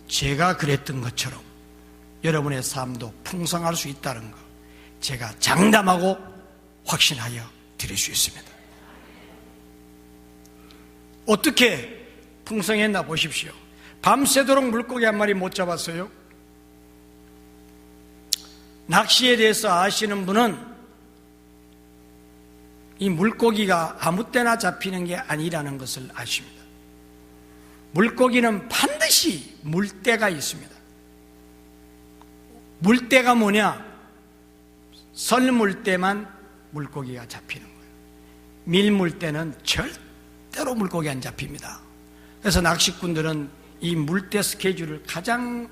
제가 그랬던 것처럼 여러분의 삶도 풍성할 수 있다는 거 제가 장담하고 확신하여 드릴 수 있습니다. 어떻게 풍성했나 보십시오. 밤새도록 물고기 한 마리 못 잡았어요. 낚시에 대해서 아시는 분은 이 물고기가 아무 때나 잡히는 게 아니라는 것을 아십니다. 물고기는 반드시 물때가 있습니다. 물때가 뭐냐? 설물 때만 물고기가 잡히는 거예요. 밀물 때는 절대로 물고기 안 잡힙니다. 그래서 낚시꾼들은 이 물때 스케줄을 가장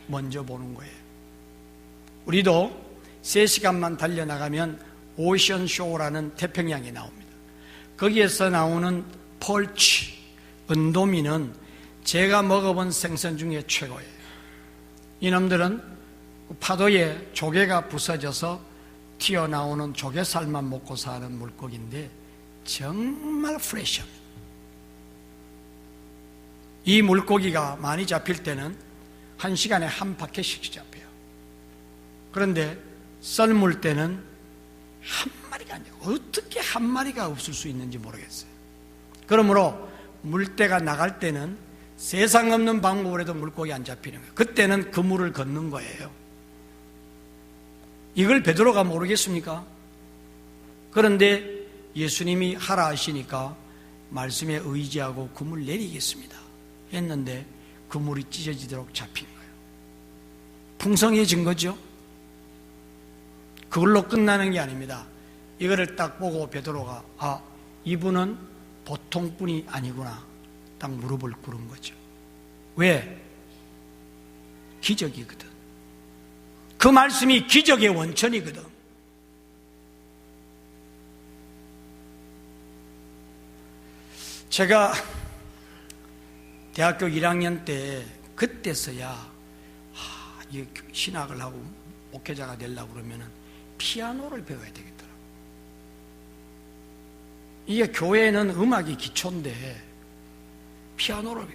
먼저 보는 거예요. 우리도 3시간만 달려나가면 오션쇼라는 태평양이 나옵니다. 거기에서 나오는 펄치, 은도미는 제가 먹어본 생선 중에 최고예요. 이놈들은 파도에 조개가 부서져서 튀어나오는 조개살만 먹고 사는 물고기인데 정말 프레시합니다. 이 물고기가 많이 잡힐 때는 1시간에 한 바퀴씩 잡혀요. 그런데 썰물 때는 한 마리가 아니에요. 어떻게 한 마리가 없을 수 있는지 모르겠어요. 그러므로 물때가 나갈 때는 세상 없는 방법으로 해도 물고기 안 잡히는 거예요. 그때는 그물을 걷는 거예요. 이걸 베드로가 모르겠습니까? 그런데 예수님이 하라 하시니까 말씀에 의지하고 그물 내리겠습니다 했는데 그물이 찢어지도록 잡힌 거예요. 풍성해진 거죠. 그걸로 끝나는 게 아닙니다. 이거를 딱 보고 베드로가 이분은 보통 분이 아니구나. 딱 무릎을 꿇은 거죠. 왜? 기적이거든. 그 말씀이 기적의 원천이거든. 제가 대학교 1학년 때 그때서야 신학을 하고 목회자가 되려고 그러면 피아노를 배워야 되겠더라고요. 이게 교회는 음악이 기초인데 피아노를,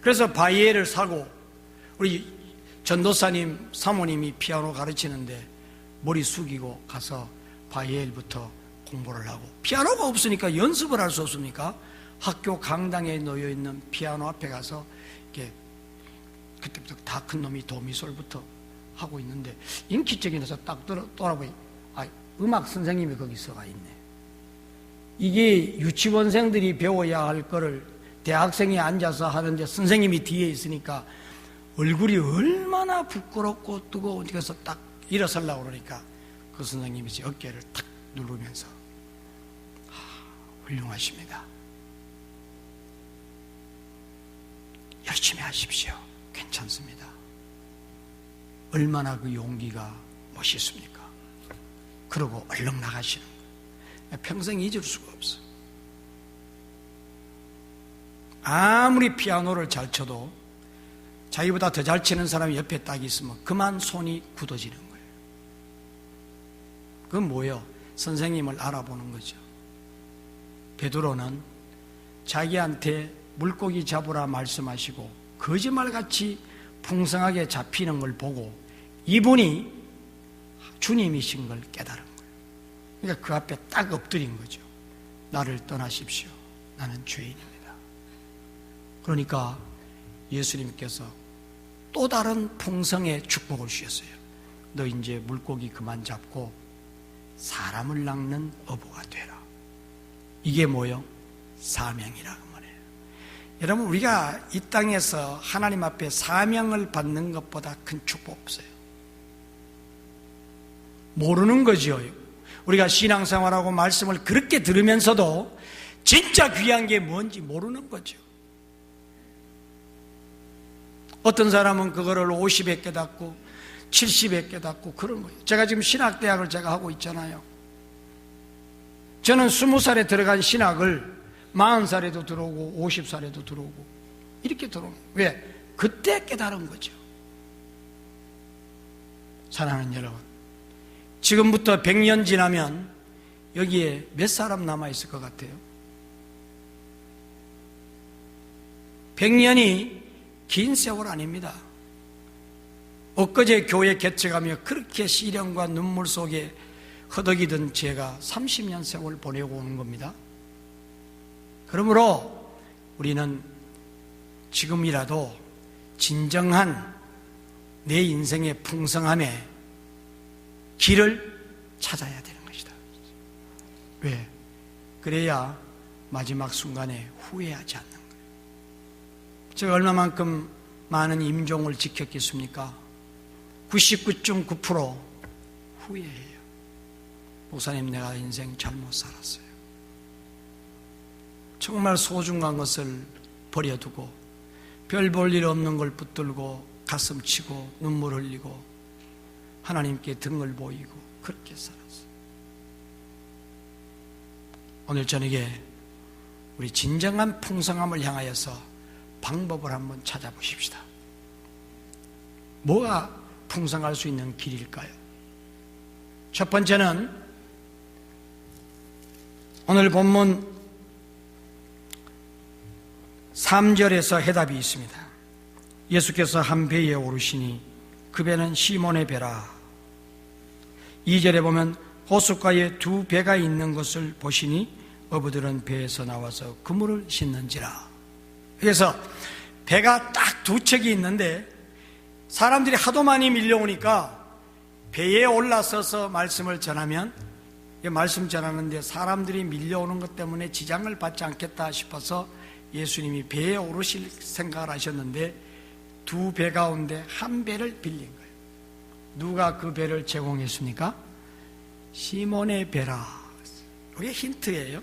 그래서 바이엘을 사고, 우리 전도사님 사모님이 피아노 가르치는데 머리 숙이고 가서 바이엘부터 공부를 하고, 피아노가 없으니까 연습을 할 수 없습니까? 학교 강당에 놓여 있는 피아노 앞에 가서 이렇게 그때부터 다 큰 놈이 도미솔부터 하고 있는데, 인기적이 나서 딱 돌아보니 음악 선생님이 거기 서가 있네. 이게 유치원생들이 배워야 할 거를 대학생이 앉아서 하는데 선생님이 뒤에 있으니까 얼굴이 얼마나 부끄럽고 뜨거워. 그래서 딱 일어서려고 그러니까 그 선생님이 제 어깨를 탁 누르면서 훌륭하십니다. 열심히 하십시오. 괜찮습니다. 얼마나 그 용기가 멋있습니까? 그러고 얼른 나가시는 거예요. 평생 잊을 수가 없어. 아무리 피아노를 잘 쳐도 자기보다 더 잘 치는 사람이 옆에 딱 있으면 그만 손이 굳어지는 거예요. 그건 뭐예요? 선생님을 알아보는 거죠. 베드로는 자기한테 물고기 잡으라 말씀하시고 거짓말같이 풍성하게 잡히는 걸 보고 이분이 주님이신 걸 깨달은 거예요. 그러니까 그 앞에 딱 엎드린 거죠. 나를 떠나십시오. 나는 죄인입니다. 그러니까 예수님께서 또 다른 풍성의 축복을 주셨어요. 너 이제 물고기 그만 잡고 사람을 낚는 어부가 되라. 이게 뭐요? 사명이라고 말해요. 여러분, 우리가 이 땅에서 하나님 앞에 사명을 받는 것보다 큰 축복 없어요. 모르는 거죠. 우리가 신앙생활하고 말씀을 그렇게 들으면서도 진짜 귀한 게 뭔지 모르는 거죠. 어떤 사람은 그거를 50에 깨닫고 70에 깨닫고 그런 거예요. 제가 지금 신학대학을 제가 하고 있잖아요. 저는 20살에 들어간 신학을 40살에도 들어오고 50살에도 들어오고 이렇게 들어오는 거예요. 왜? 그때 깨달은 거죠. 사랑하는 여러분, 지금부터 100년 지나면 여기에 몇 사람 남아있을 것 같아요? 100년이 긴 세월 아닙니다. 엊그제 교회 개척하며 그렇게 시련과 눈물 속에 허덕이던 제가 30년 세월 보내고 오는 겁니다. 그러므로 우리는 지금이라도 진정한 내 인생의 풍성함에 길을 찾아야 되는 것이다. 왜? 그래야 마지막 순간에 후회하지 않는 거예요. 제가 얼마만큼 많은 임종을 지켰겠습니까? 99.9% 후회해요. 목사님, 내가 인생 잘못 살았어요. 정말 소중한 것을 버려두고 별 볼 일 없는 걸 붙들고 가슴 치고 눈물 흘리고 하나님께 등을 보이고 그렇게 살았어요. 오늘 저녁에 우리 진정한 풍성함을 향하여서 방법을 한번 찾아보십시다. 뭐가 풍성할 수 있는 길일까요? 첫 번째는 오늘 본문 3절에서 해답이 있습니다. 예수께서 한 배에 오르시니 그 배는 시몬의 배라. 2절에 보면 호숫가에 두 배가 있는 것을 보시니 어부들은 배에서 나와서 그물을 씻는지라. 그래서 배가 딱 두 척이 있는데 사람들이 하도 많이 밀려오니까 배에 올라서서 말씀을 전하면, 말씀 전하는데 사람들이 밀려오는 것 때문에 지장을 받지 않겠다 싶어서 예수님이 배에 오르실 생각을 하셨는데 두 배 가운데 한 배를 빌린 거예요. 누가 그 배를 제공했습니까? 시몬의 배라. 이게 힌트예요.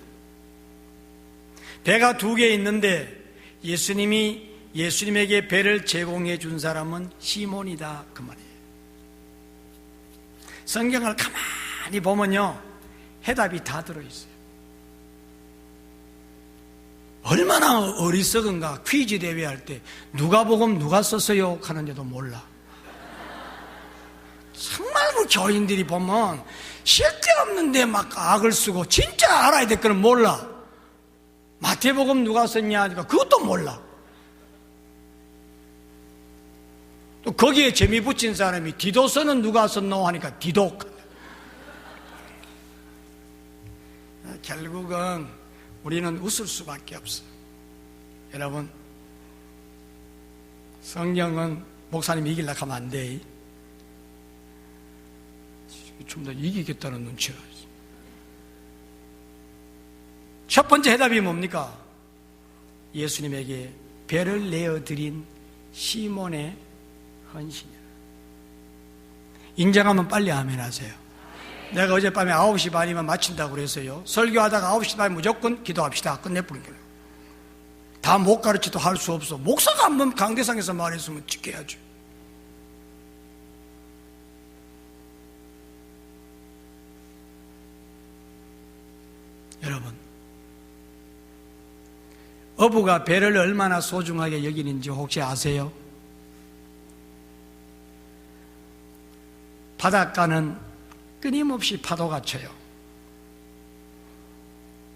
배가 두 개 있는데 예수님에게 배를 제공해 준 사람은 시몬이다 그 말이에요. 성경을 가만히 보면요, 해답이 다 들어있어요. 얼마나 어리석은가. 퀴즈 대회 할 때 누가복음 누가 썼어요 하는데도 몰라. 정말 그 교인들이 보면 쓸데없는데 막 악을 쓰고 진짜 알아야 될 거는 몰라. 마태복음 누가 썼냐 하니까 그것도 몰라. 또 거기에 재미 붙인 사람이 디도서는 누가 썼노 하니까 디독. 결국은 우리는 웃을 수밖에 없어. 여러분, 성경은 목사님 이기려고 하면 안 돼. 좀 더 이기겠다는 눈치가 있어. 첫 번째 해답이 뭡니까? 예수님에게 배를 내어드린 시몬의 헌신이라. 인정하면 빨리 아멘 하세요. 내가 어젯밤에 9시 반이면 마친다고 그랬어요. 설교하다가 9시 반에 무조건 기도합시다. 끝내버린 거예요. 다 못 가르쳐도 할 수 없어. 목사가 한번 강대상에서 말했으면 지켜야죠. 여러분, 어부가 배를 얼마나 소중하게 여기는지 혹시 아세요? 바닷가는 끊임없이 파도가 쳐요.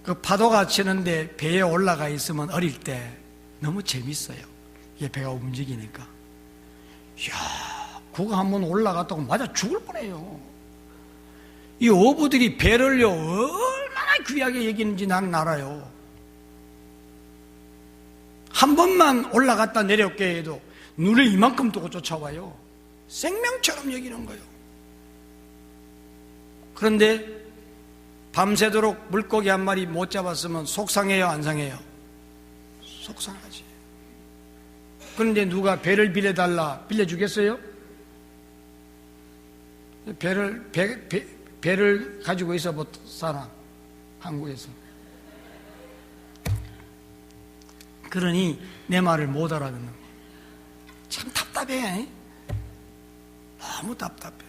그 파도가 치는데 배에 올라가 있으면 어릴 때 너무 재밌어요. 이게 배가 움직이니까. 이야, 그거 한번 올라갔다고 맞아 죽을 뻔해요. 이 어부들이 배를요 얼마나 귀하게 여기는지 나는 알아요. 한 번만 올라갔다 내렸게 해도 눈을 이만큼 두고 쫓아와요. 생명처럼 여기는 거예요. 그런데 밤새도록 물고기 한 마리 못 잡았으면 속상해요, 안 상해요? 속상하지. 그런데 누가 배를 빌려달라 빌려주겠어요? 배를 가지고 있어 못 사나? 한국에서. 그러니 내 말을 못 알아듣는 거예요. 참 답답해. 너무 답답해.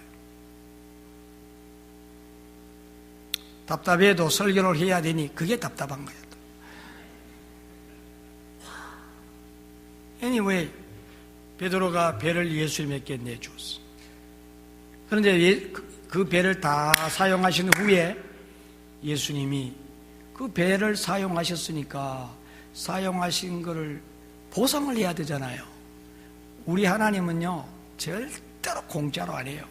답답해도 설교를 해야 되니 그게 답답한 거야. Anyway, 베드로가 배를 예수님께 내주었어. 그런데 그 배를 다 사용하신 후에 예수님이 그 배를 사용하셨으니까 사용하신 것을 보상을 해야 되잖아요. 우리 하나님은요 절대로 공짜로 안 해요.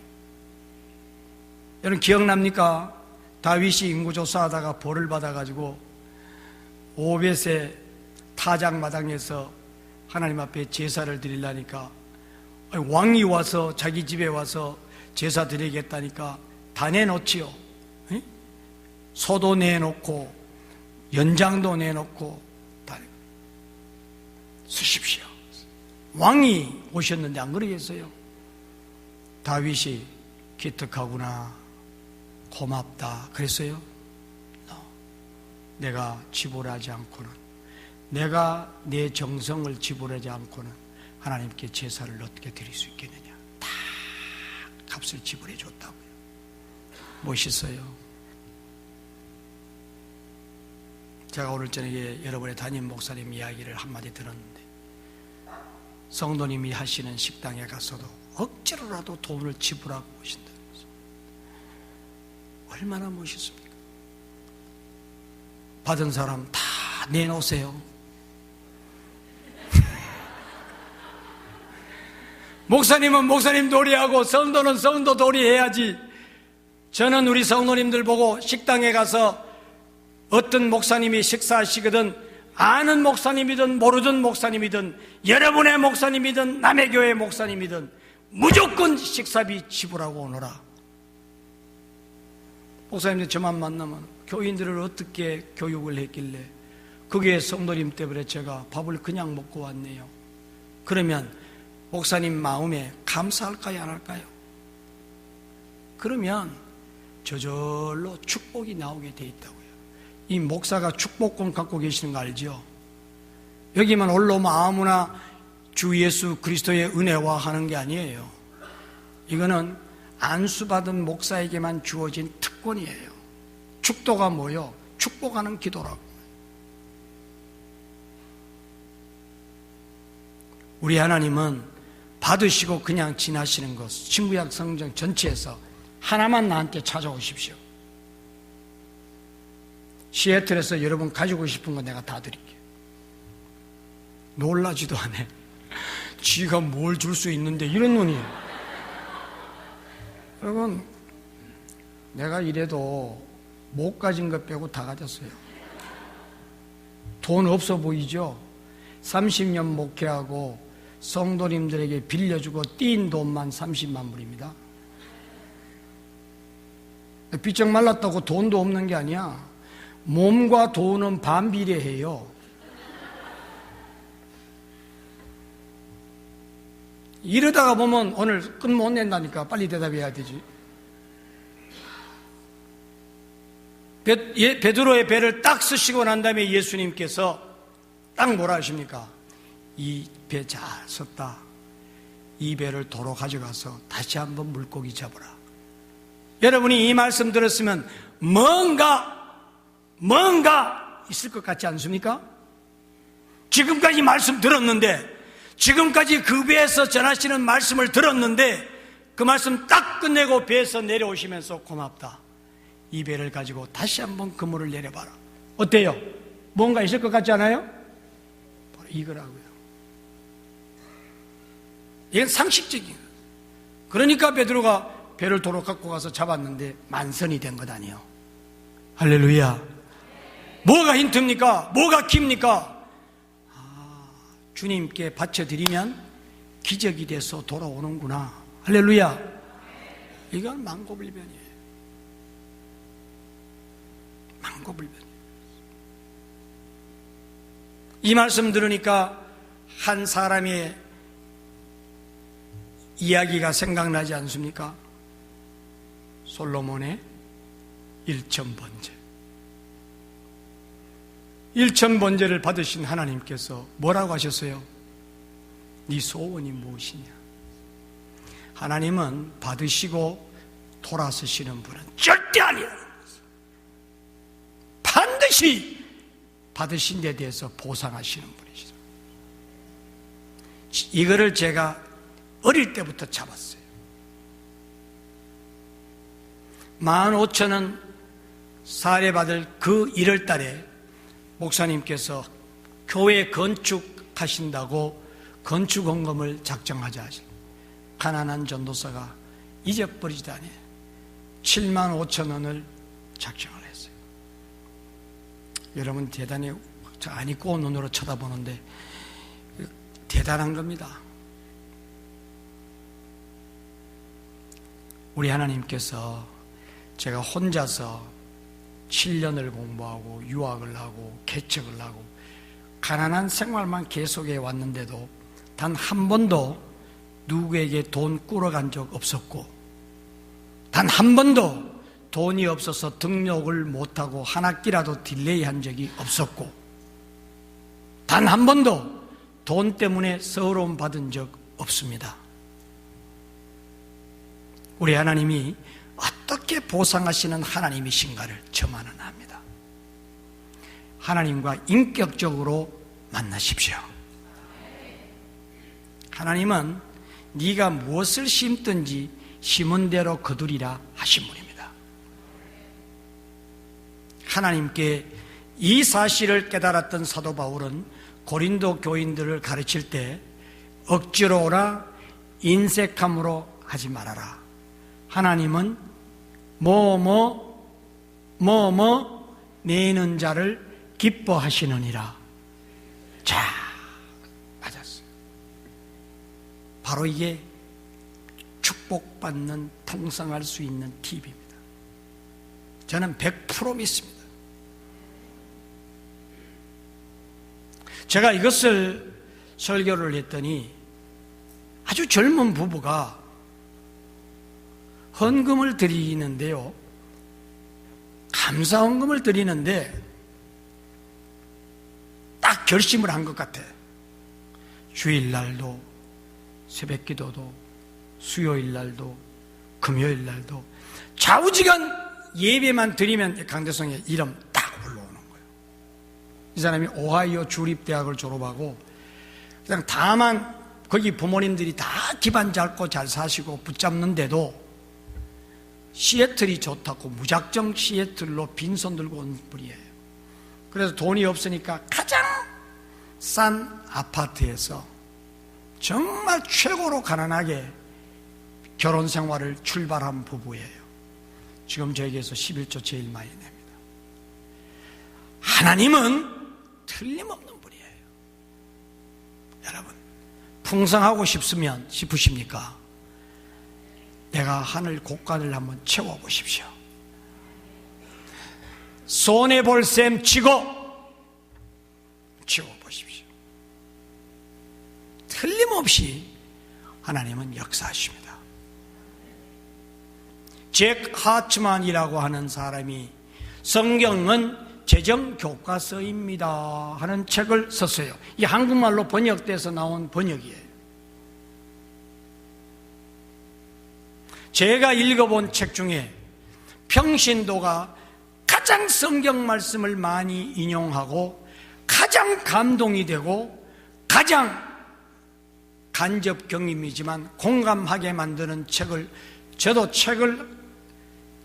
여러분 기억납니까? 다윗이 인구조사하다가 벌을 받아가지고 오벳의 타작마당에서 하나님 앞에 제사를 드리려니까 왕이 와서 자기 집에 와서 제사 드리겠다니까 다 내놓지요. 소도 내놓고 연장도 내놓고 다 쓰십시오. 왕이 오셨는데 안 그러겠어요? 다윗이 기특하구나, 고맙다 그랬어요? 내가 지불하지 않고는, 내가 내 정성을 지불하지 않고는 하나님께 제사를 어떻게 드릴 수 있겠느냐. 다 값을 지불해 줬다고요. 멋있어요. 제가 오늘 저녁에 여러분의 담임 목사님 이야기를 한마디 들었는데, 성도님이 하시는 식당에 가서도 억지로라도 돈을 지불하고 오신다. 얼마나 멋있습니까? 받은 사람 다 내놓으세요. 목사님은 목사님 도리하고 성도는 성도 도리해야지. 저는 우리 성도님들 보고 식당에 가서 어떤 목사님이 식사하시거든, 아는 목사님이든 모르던 목사님이든 여러분의 목사님이든 남의 교회 목사님이든 무조건 식사비 지불하고 오너라. 목사님들 저만 만나면 교인들을 어떻게 교육을 했길래 그게 성도님 때문에 제가 밥을 그냥 먹고 왔네요. 그러면 목사님 마음에 감사할까요, 안 할까요? 그러면 저절로 축복이 나오게 돼 있다고요. 이 목사가 축복권 갖고 계시는 거 알죠? 여기만 올라오면 아무나 주 예수 그리스도의 은혜와 하는 게 아니에요. 이거는 안수받은 목사에게만 주어진 특권이에요. 축도가 뭐요? 축복하는 기도라고. 우리 하나님은 받으시고 그냥 지나시는 것, 신구약 성경 전체에서 하나만 나한테 찾아오십시오. 시애틀에서 여러분 가지고 싶은 거 내가 다 드릴게요. 놀라지도 않아. 지가 뭘 줄 수 있는데 이런 눈이에요. 여러분, 내가 이래도 못 가진 것 빼고 다 가졌어요. 돈 없어 보이죠? 30년 목회하고 성도님들에게 빌려주고 띈 돈만 30만 불입니다. 삐쩍 말랐다고 돈도 없는 게 아니야. 몸과 돈은 반비례해요. 이러다가 보면 오늘 끝 못 낸다니까 빨리 대답해야 되지. 베드로의 배를 딱 쓰시고 난 다음에 예수님께서 딱 뭐라 하십니까? 이 배 잘 썼다. 이 배를 도로 가져가서 다시 한번 물고기 잡으라. 여러분이 이 말씀 들었으면 뭔가 있을 것 같지 않습니까? 지금까지 말씀 들었는데, 지금까지 그 배에서 전하시는 말씀을 들었는데 그 말씀 딱 끝내고 배에서 내려오시면서 고맙다. 이 배를 가지고 다시 한번 그물을 내려봐라. 어때요? 뭔가 있을 것 같지 않아요? 바로 이거라고요. 이건 상식적인 거예요. 그러니까 베드로가 배를 도로 갖고 가서 잡았는데 만선이 된 것 아니에요. 할렐루야. 뭐가 힌트입니까? 뭐가 킵니까? 주님께 바쳐드리면 기적이 돼서 돌아오는구나. 할렐루야. 이건 망고불변이에요. 망고불변이에요. 이 말씀 들으니까 한 사람의 이야기가 생각나지 않습니까? 솔로몬의 일천번제. 일천번제를 받으신 하나님께서 뭐라고 하셨어요? 네 소원이 무엇이냐? 하나님은 받으시고 돌아서시는 분은 절대 아니라는 것을 반드시 받으신 데 대해서 보상하시는 분이시죠. 이거를 제가 어릴 때부터 잡았어요. 15,000원 사례받을 그 1월 달에 목사님께서 교회 건축하신다고 건축헌금을 작정하자 하시고 가난한 전도사가 잊어버리다니 75,000원을 작정을 했어요. 여러분 대단히 저 안 입고 눈으로 쳐다보는데 대단한 겁니다. 우리 하나님께서 제가 혼자서 7년을 공부하고 유학을 하고 개척을 하고 가난한 생활만 계속해 왔는데도 단 한 번도 누구에게 돈 꾸러간 적 없었고 단 한 번도 돈이 없어서 등록을 못하고 한 학기라도 딜레이한 적이 없었고 단 한 번도 돈 때문에 서러움 받은 적 없습니다. 우리 하나님이 어떻게 보상하시는 하나님이신가를 저만은 압니다. 하나님과 인격적으로 만나십시오. 하나님은 네가 무엇을 심든지 심은 대로 거두리라 하신 분입니다. 하나님께 이 사실을 깨달았던 사도 바울은 고린도 교인들을 가르칠 때 억지로 오라 인색함으로 하지 말아라. 하나님은 내는 자를 기뻐하시느니라. 자, 맞았어요. 바로 이게 축복받는 풍성할 수 있는 팁입니다. 저는 100% 믿습니다. 제가 이것을 설교를 했더니 아주 젊은 부부가 헌금을 드리는데요, 감사 헌금을 드리는데 딱 결심을 한 것 같아. 주일날도, 새벽기도도, 수요일날도, 금요일날도 좌우지간 예배만 드리면 강대성의 이름 딱 올라오는 거예요. 이 사람이 오하이오 주립대학을 졸업하고 그냥 다만 거기 부모님들이 다 기반 잡고 잘 사시고 붙잡는데도 시애틀이 좋다고 무작정 시애틀로 빈손 들고 온 분이에요. 그래서 돈이 없으니까 가장 싼 아파트에서 정말 최고로 가난하게 결혼 생활을 출발한 부부예요. 지금 저에게서 11조 제일 많이 냅니다. 하나님은 틀림없는 분이에요. 여러분, 풍성하고 싶으십니까? 내가 하늘 곳간을 한번 채워보십시오. 손해볼 셈 치고 채워보십시오. 틀림없이 하나님은 역사하십니다. 잭 하츠만이라고 하는 사람이 성경은 재정교과서입니다 하는 책을 썼어요. 이 한국말로 번역돼서 나온 번역이에요. 제가 읽어본 책 중에 평신도가 가장 성경 말씀을 많이 인용하고 가장 감동이 되고 가장 간접 경험이지만 공감하게 만드는 책을, 저도 책을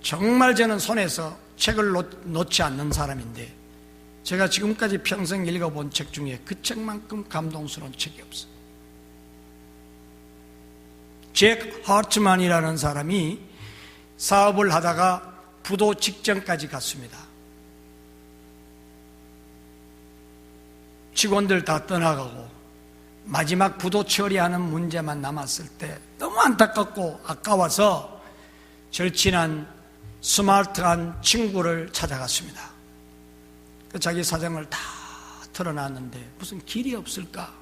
정말 저는 손에서 책을 놓지 않는 사람인데 제가 지금까지 평생 읽어본 책 중에 그 책만큼 감동스러운 책이 없어요. 잭 하츠만이라는 사람이 사업을 하다가 부도 직전까지 갔습니다. 직원들 다 떠나가고 마지막 부도 처리하는 문제만 남았을 때 너무 안타깝고 아까워서 절친한 스마트한 친구를 찾아갔습니다. 자기 사정을 다 털어놨는데 무슨 길이 없을까?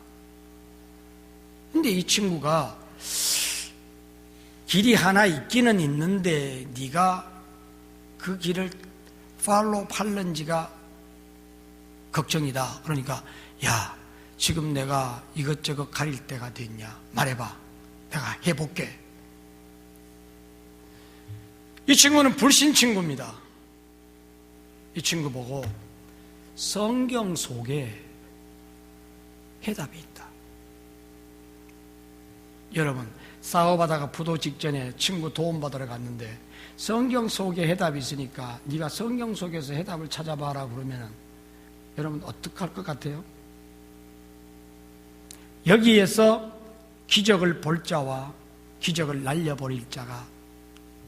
근데 이 친구가 길이 하나 있기는 있는데 네가 그 길을 팔로우 할는지가 걱정이다. 그러니까 야, 지금 내가 이것저것 가릴 때가 됐냐? 말해봐. 내가 해볼게. 이 친구는 불신 친구입니다. 이 친구 보고 성경 속에 해답이 있다. 여러분, 사업하다가 부도 직전에 친구 도움받으러 갔는데 성경 속에 해답이 있으니까 네가 성경 속에서 해답을 찾아봐라 그러면은 여러분 어떡할 것 같아요? 여기에서 기적을 볼 자와 기적을 날려버릴 자가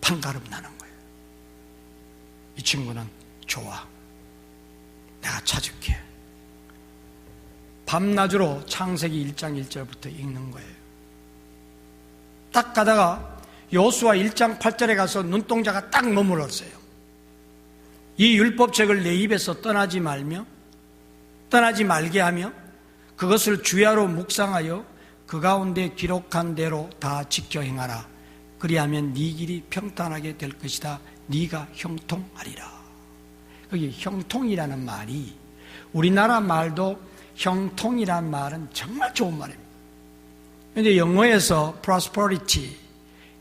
판가름 나는 거예요. 이 친구는 좋아, 내가 찾을게. 밤낮으로 창세기 1장 1절부터 읽는 거예요. 딱 가다가 여호수아 1장 8절에 가서 눈동자가 딱 머물렀어요. 이 율법책을 내 입에서 떠나지 말게 하며 그것을 주야로 묵상하여 그 가운데 기록한 대로 다 지켜 행하라. 그리하면 네 길이 평탄하게 될 것이다. 네가 형통하리라. 여기 형통이라는 말이 우리나라 말도 형통이라는 말은 정말 좋은 말입니다. 그런데 영어에서 prosperity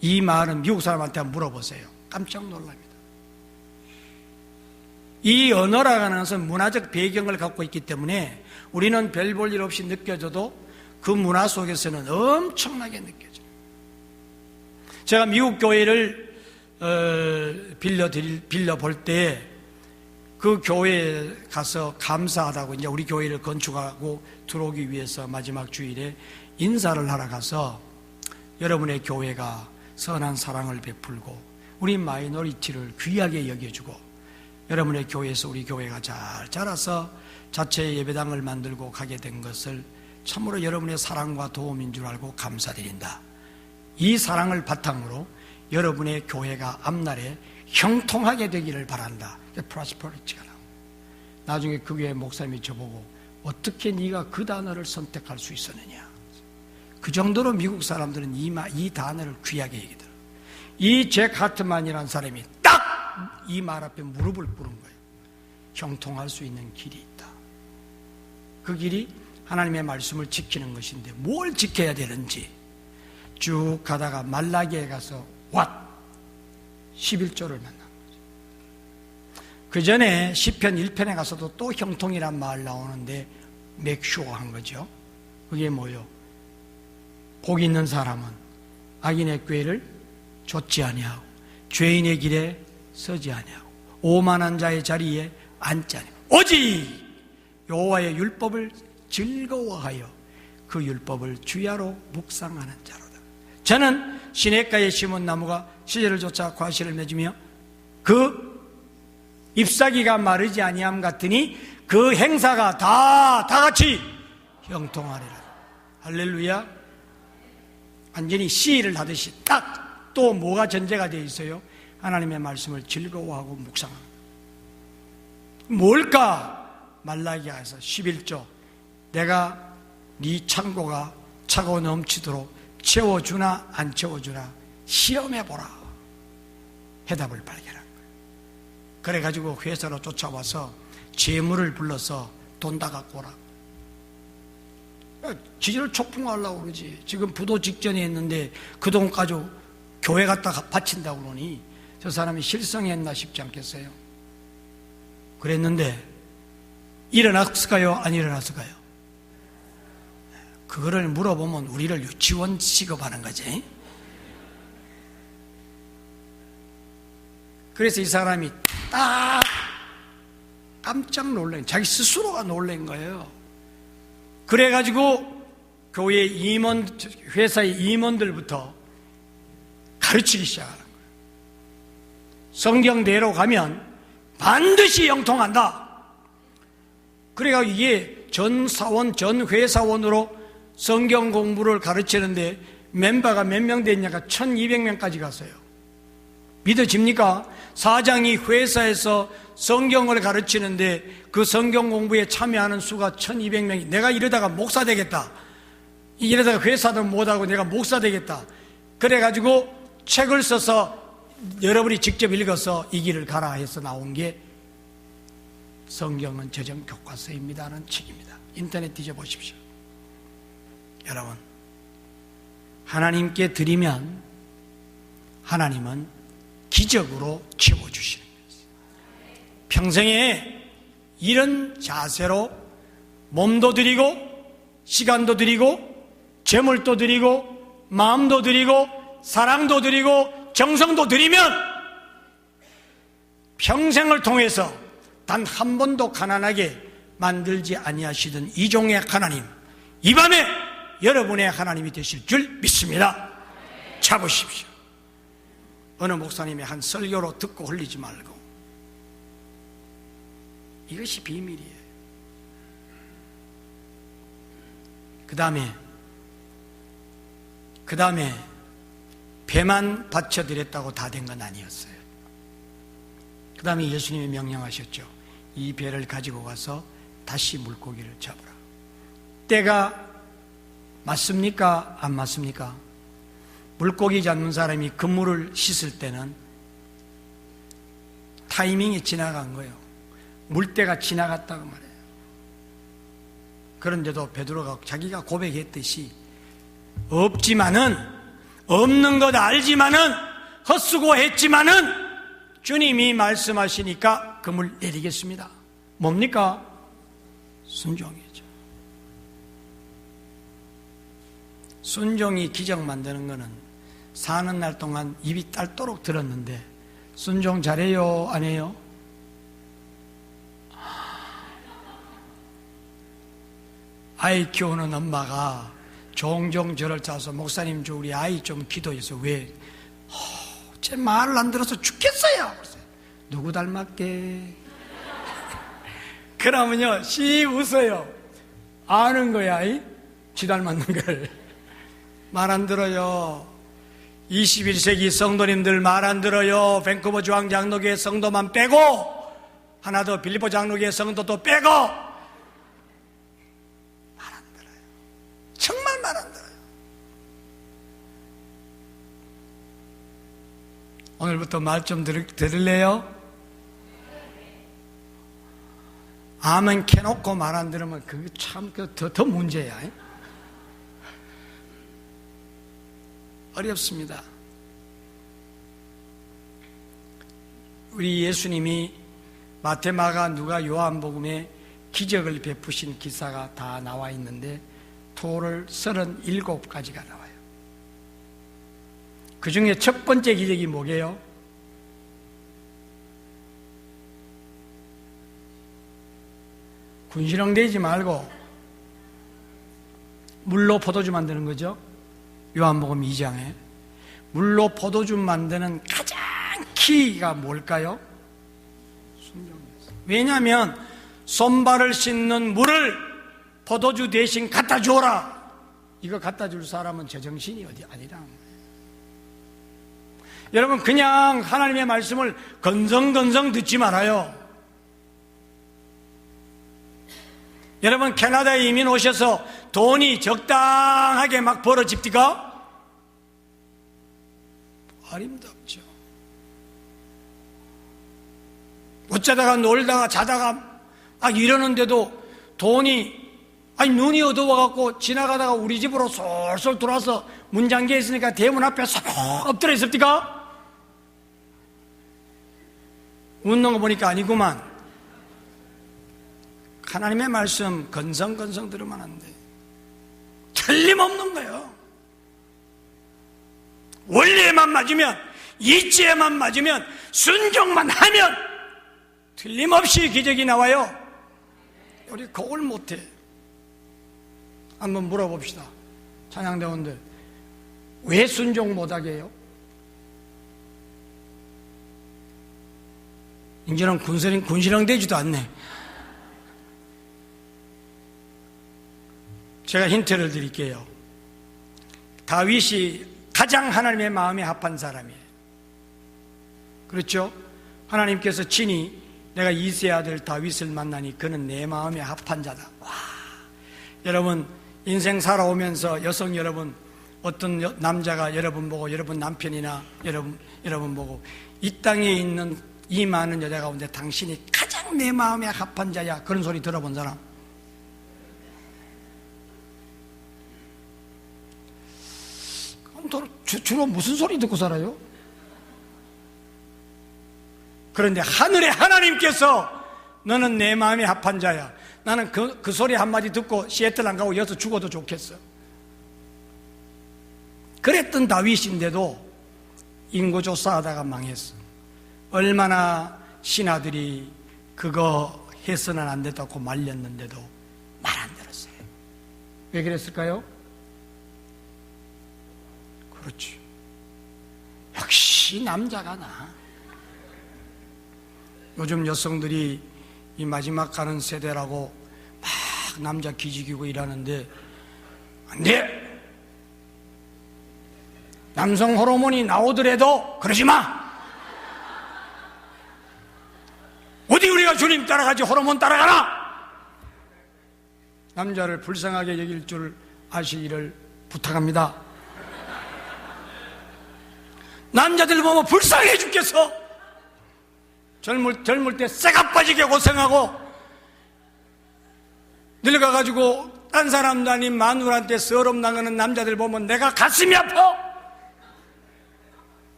이 말은 미국 사람한테 물어보세요. 깜짝 놀랍니다. 이 언어라고 하는 것은 문화적 배경을 갖고 있기 때문에 우리는 별 볼 일 없이 느껴져도 그 문화 속에서는 엄청나게 느껴져요. 제가 미국 교회를 빌려볼 때 그 교회에 가서 감사하다고 이제 우리 교회를 건축하고 들어오기 위해서 마지막 주일에 인사를 하러 가서 여러분의 교회가 선한 사랑을 베풀고 우리 마이너리티를 귀하게 여겨주고 여러분의 교회에서 우리 교회가 잘 자라서 자체 예배당을 만들고 가게 된 것을 참으로 여러분의 사랑과 도움인 줄 알고 감사드린다. 이 사랑을 바탕으로 여러분의 교회가 앞날에 형통하게 되기를 바란다. 프로스퍼리티가 나오고 나중에 그 교회 목사님이 저보고 어떻게 네가 그 단어를 선택할 수 있었느냐. 그 정도로 미국 사람들은 이 단어를 귀하게 얘기더라고요. 이 잭 하트만이라는 사람이 딱 이 말 앞에 무릎을 꿇은 거예요. 형통할 수 있는 길이 있다. 그 길이 하나님의 말씀을 지키는 것인데 뭘 지켜야 되는지 쭉 가다가 말라기에 가서 왓 11조를 만난 거죠. 그 전에 시편 1편에 가서도 또 형통이란 말 나오는데 맥슈어한 거죠. 그게 뭐요? 복 있는 사람은 악인의 꾀를 좇지 아니하고 죄인의 길에 서지 아니하고 오만한 자의 자리에 앉지 아니하고 오직 여호와의 율법을 즐거워하여 그 율법을 주야로 묵상하는 자로다. 저는 시냇가에 심은 나무가 시절을 쫓아 과실을 맺으며 그 잎사귀가 마르지 아니함 같으니 그 행사가 다 같이 형통하리라. 할렐루야. 완전히 시를 하듯이 딱 또 뭐가 전제가 되어 있어요? 하나님의 말씀을 즐거워하고 묵상합니다. 뭘까? 말라기야에서 11조 내가 네 창고가 차고 넘치도록 채워주나 안 채워주나 시험해보라. 해답을 발견한 거예요. 그래가지고 회사로 쫓아와서 재물을 불러서 돈 다 갖고 오라. 지지를 촉풍하려고 그러지. 지금 부도 직전에 했는데 그 돈 가지고 교회 갖다 바친다고 그러니 저 사람이 실성했나 싶지 않겠어요? 그랬는데 일어났을까요? 안 일어났을까요? 그거를 물어보면 우리를 유치원 취급하는 거지. 그래서 이 사람이 딱 깜짝 놀란, 자기 스스로가 놀란 거예요. 그래가지고 교회 임원, 회사의 임원들부터 가르치기 시작하는 거예요. 성경대로 가면 반드시 형통한다. 그래가지고 이게 전 사원, 전 회사원으로 성경 공부를 가르치는데 멤버가 몇 명 됐냐가 1200명까지 갔어요. 믿어집니까? 사장이 회사에서 성경을 가르치는데 그 성경 공부에 참여하는 수가 1200명이. 내가 이러다가 목사 되겠다. 이러다가 회사도 못하고 내가 목사 되겠다. 그래가지고 책을 써서 여러분이 직접 읽어서 이 길을 가라 해서 나온 게 성경은 저정 교과서입니다는 책입니다. 인터넷 뒤져보십시오. 여러분, 하나님께 드리면 하나님은 기적으로 채워주시는 거예요. 평생에 이런 자세로 몸도 드리고 시간도 드리고 재물도 드리고 마음도 드리고 사랑도 드리고 정성도 드리면 평생을 통해서 단 한 번도 가난하게 만들지 아니하시던 이 종의 하나님, 이 밤에 여러분의 하나님이 되실 줄 믿습니다. 잡으십시오. 어느 목사님의 한 설교로 듣고 흘리지 말고, 이것이 비밀이에요. 그 다음에 배만 바쳐드렸다고 다 된 건 아니었어요. 그 다음에 예수님이 명령하셨죠. 이 배를 가지고 가서 다시 물고기를 잡으라. 때가 맞습니까? 안 맞습니까? 물고기 잡는 사람이 그물을 씻을 때는 타이밍이 지나간 거예요. 물때가 지나갔다고 말해요. 그런데도 베드로가 자기가 고백했듯이 없는 것 알지만은 헛수고했지만은 주님이 말씀하시니까 그물 내리겠습니다. 뭡니까? 순종이죠. 순종이 기적 만드는 거는 사는 날 동안 입이 딸도록 들었는데 순종 잘해요? 안 해요? 아이 키우는 엄마가 종종 저를 짜서 목사님 저 우리 아이 좀 기도해서 왜? 제 말을 안 들어서 죽겠어요. 누구 닮았게? 그러면요 씩 웃어요. 아는 거야. 지 닮았는 걸. 말 안 들어요. 21세기 성도님들 말 안 들어요. 밴쿠버 중앙장로교회 성도만 빼고 하나 더 빌리포 장로교회 성도도 빼고 정말 말 안 들어요. 오늘부터 말 좀 들을래요? 아멘 캐놓고 말 안 들으면 그게 참 더 문제야. 어렵습니다. 우리 예수님이 마태, 마가, 누가, 요한복음에 기적을 베푸신 기사가 다 나와 있는데 토를 37가지가 나와요. 그 중에 첫 번째 기적이 뭐게요? 군시렁 대지 말고 물로 포도주 만드는 거죠. 요한복음 2장에 물로 포도주 만드는 가장 키가 뭘까요? 왜냐하면 손발을 씻는 물을 포도주 대신 갖다 줘라. 이거 갖다 줄 사람은 제정신이 어디 아니라. 여러분, 그냥 하나님의 말씀을 건성건성 듣지 말아요. 여러분, 캐나다에 이민 오셔서 돈이 적당하게 막 벌어집니까? 아름답죠. 어쩌다가 놀다가 자다가 막 이러는데도 돈이, 눈이 어두워갖고 지나가다가 우리 집으로 솔솔 들어와서 문 잠겨 있으니까 대문 앞에 쏙 엎드려 있습니까? 웃는 거 보니까 아니구만. 하나님의 말씀 건성건성 들으면 안 돼. 틀림없는 거예요. 원리에만 맞으면, 이치에만 맞으면, 순종만 하면 틀림없이 기적이 나와요. 우리 그걸 못해. 한번 물어봅시다. 찬양대원들, 왜 순종 못하게 해요? 이제는 군시렁 되지도 않네. 제가 힌트를 드릴게요. 다윗이 가장 하나님의 마음에 합한 사람이에요. 그렇죠? 하나님께서 친히 내가 이새의 아들 다윗을 만나니 그는 내 마음에 합한 자다. 와, 여러분 인생 살아오면서 여성 여러분, 어떤 남자가 여러분 보고, 여러분 남편이나 여러분 보고, 이 땅에 있는 이 많은 여자 가운데 당신이 가장 내 마음에 합한 자야, 그런 소리 들어본 사람? 그럼 주로 무슨 소리 듣고 살아요? 그런데 하늘의 하나님께서 너는 내 마음에 합한 자야. 나는 그 소리 한마디 듣고 시애틀 안 가고 여기서 죽어도 좋겠어. 그랬던 다윗인데도 인구조사하다가 망했어. 얼마나 신하들이 그거 해서는 안 됐다고 말렸는데도 말 안 들었어요. 왜 그랬을까요? 그렇지. 역시 남자가 나. 요즘 여성들이 이 마지막 가는 세대라고 막 남자 기지기고 일하는데 안 돼! 남성 호르몬이 나오더라도 그러지 마! 어디 우리가 주님 따라가지 호르몬 따라가라! 남자를 불쌍하게 여길 줄 아시기를 부탁합니다. 남자들 보면 불쌍해 죽겠어. 젊을 때 쇠가 빠지게 고생하고 늙어가지고 딴 사람도 아닌 마누라한테 서름 당하는 남자들 보면 내가 가슴이 아파.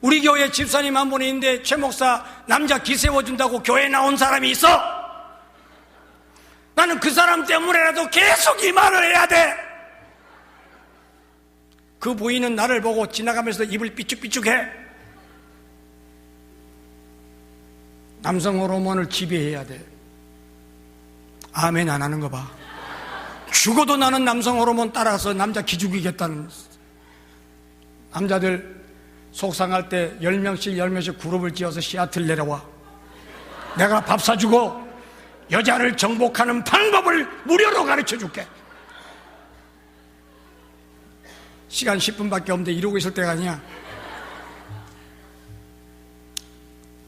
우리 교회 집사님 한 분이 있는데 최 목사 남자 기 세워준다고 교회에 나온 사람이 있어. 나는 그 사람 때문에라도 계속 이 말을 해야 돼. 그 부인은 나를 보고 지나가면서 입을 삐죽삐죽해. 남성 호르몬을 지배해야 돼. 아멘 안 하는 거 봐. 죽어도 나는 남성 호르몬 따라서 남자 기죽이겠다는. 남자들 속상할 때 10명씩 그룹을 지어서 시애틀 내려와. 내가 밥 사주고 여자를 정복하는 방법을 무료로 가르쳐 줄게. 시간 10분밖에 없는데 이러고 있을 때가 아니야.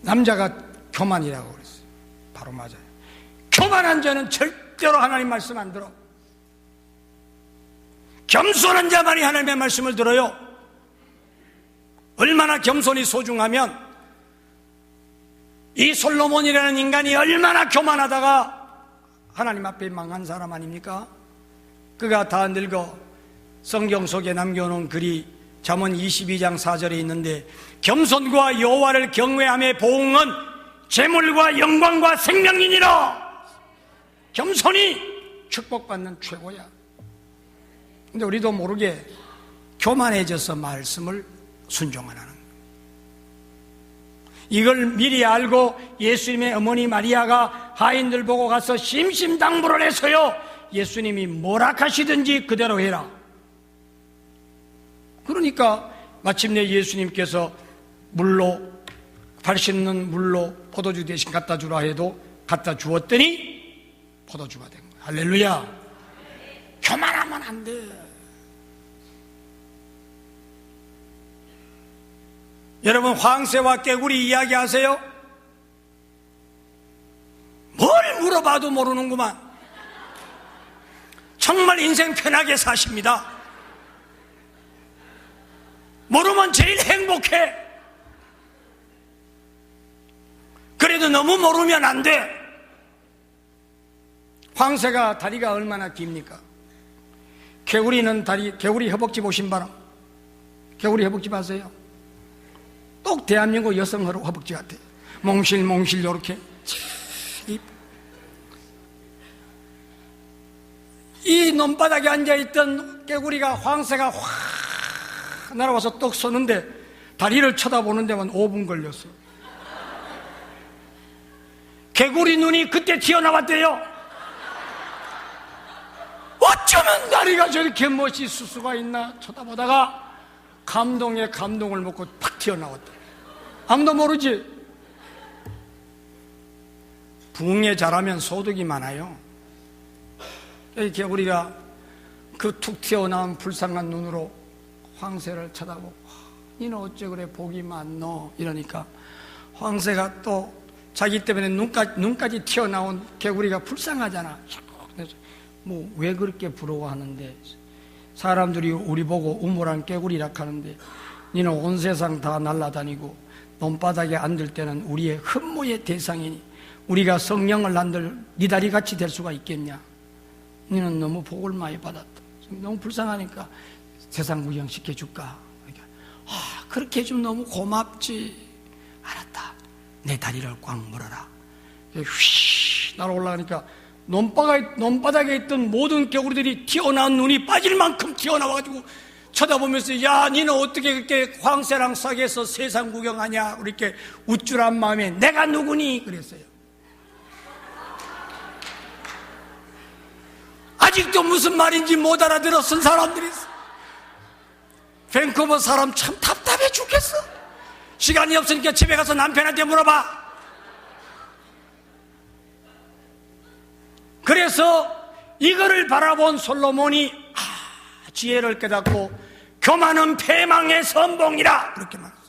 남자가 교만이라고 그랬어요. 바로 맞아요. 교만한 자는 절대로 하나님 말씀 안 들어. 겸손한 자만이 하나님의 말씀을 들어요. 얼마나 겸손이 소중하면 이 솔로몬이라는 인간이 얼마나 교만하다가 하나님 앞에 망한 사람 아닙니까? 그가 다 늙어 성경 속에 남겨놓은 글이 잠언 22장 4절에 있는데, 겸손과 여호와를 경외함의 보응은 재물과 영광과 생명이니라. 겸손이 축복받는 최고야. 근데 우리도 모르게 교만해져서 말씀을 순종 안 하는 거예요. 이걸 미리 알고 예수님의 어머니 마리아가 하인들 보고 가서 심심당부를 해서요, 예수님이 뭐라 하시든지 그대로 해라. 그러니까 마침내 예수님께서 물로, 발 씻는 물로 포도주 대신 갖다 주라 해도 갖다 주었더니 포도주가 된 거예요. 할렐루야. 교만하면 안 돼. 여러분, 황새와 깨구리 이야기 하세요? 뭘 물어봐도 모르는구만. 정말 인생 편하게 사십니다. 모르면 제일 행복해. 그래도 너무 모르면 안 돼. 황새가 다리가 얼마나 깁니까? 개구리는 개구리 허벅지 보신 바람? 개구리 허벅지 아세요? 똑 대한민국 여성 허벅지 같아요. 몽실몽실 요렇게. 이 논바닥에 앉아있던 개구리가, 황새가 확 날아와서 떡 쏘는데 다리를 쳐다보는 데만 5분 걸렸어. 개구리 눈이 그때 튀어나왔대요. 어쩌면 다리가 저렇게 멋있을 수가 있나 쳐다보다가 감동에 감동을 먹고 팍 튀어나왔다. 아무도 모르지? 붕에 자라면 소득이 많아요. 이 개구리가 그 툭 튀어나온 불쌍한 눈으로 황새를 쳐다보고, 니는 어째 그래 복이 많노? 이러니까 황새가 또 자기 때문에 눈까지 튀어나온 개구리가 불쌍하잖아. 그래서 뭐 왜 그렇게 부러워하는데, 사람들이 우리 보고 우물한 깨구리라 하는데 니는 온 세상 다 날아다니고 논바닥에 앉을 때는 우리의 흠모의 대상이니 우리가 성령을 난들 네 다리같이 될 수가 있겠냐? 니는 너무 복을 많이 받았다. 너무 불쌍하니까 세상 구경시켜줄까? 그러니까, 그렇게 해주면 너무 고맙지. 알았다. 내 다리를 꽉 물어라. 휘 날아올라가니까 논바닥에 있던 모든 개구리들이 튀어나온 눈이 빠질 만큼 튀어나와가지고 쳐다보면서, 야, 니는 어떻게 그렇게 황새랑 싸게서 세상 구경하냐? 이렇게 우쭐한 마음에 내가 누구니? 그랬어요. 아직도 무슨 말인지 못 알아들었은 사람들이 있어. 밴쿠버 사람 참 답답해 죽겠어. 시간이 없으니까 집에 가서 남편한테 물어봐. 그래서 이거를 바라본 솔로몬이 지혜를 깨닫고 교만은 패망의 선봉이라 그렇게 말했어요.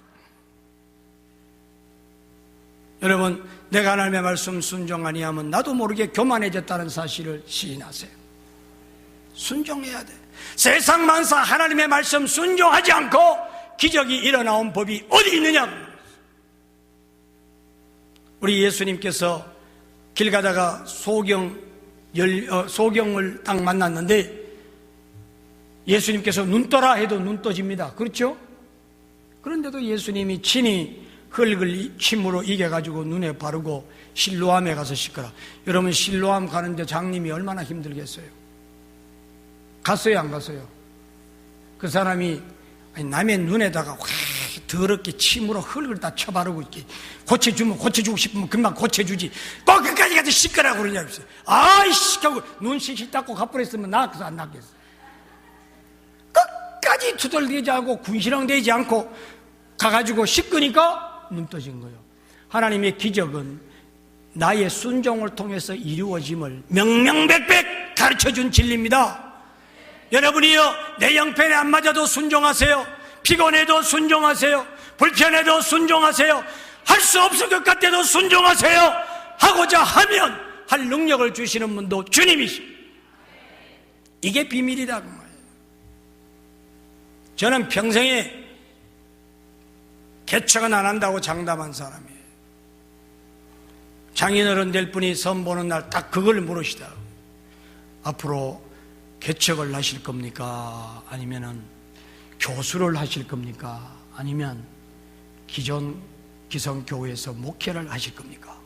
여러분, 내가 하나님의 말씀 순종 아니하면 나도 모르게 교만해졌다는 사실을 시인하세요. 순종해야 돼. 세상 만사 하나님의 말씀 순종하지 않고 기적이 일어나온 법이 어디 있느냐. 우리 예수님께서 길 가다가 소경을 딱 만났는데 예수님께서 눈 떠라 해도 눈 떠집니다. 그렇죠? 그런데도 예수님이 친히 흙을 침으로 이겨가지고 눈에 바르고 실로암에 가서 씻거라. 여러분, 실로암 가는데 장님이 얼마나 힘들겠어요? 갔어요, 안 갔어요? 그 사람이 남의 눈에다가 확 더럽게 침으로 흙을 다 쳐바르고 있게, 고쳐주면 고쳐주고 싶으면 금방 고쳐주지, 꼭 끝까지 가서 씻거라고 그러냐. 아이씨, 결국 눈 씩씩 닦고 가버렸으면 나겠어, 안 나겠어? 끝까지 투덜대지 않고 군시렁대지 않고 가가지고 씻으니까 눈 떠진 거예요. 하나님의 기적은 나의 순종을 통해서 이루어짐을 명명백백 가르쳐준 진리입니다. 여러분이요, 내 형편에 안 맞아도 순종하세요. 피곤해도 순종하세요. 불편해도 순종하세요. 할 수 없을 것 같아도 순종하세요. 하고자 하면 할 능력을 주시는 분도 주님이십니다. 이게 비밀이라고 말이에요. 저는 평생에 개척은 안 한다고 장담한 사람이에요. 장인어른 될 분이 선보는 날 딱 그걸 물으시다. 앞으로 개척을 하실 겁니까? 아니면은 교수를 하실 겁니까? 아니면 기존 기성교회에서 목회를 하실 겁니까?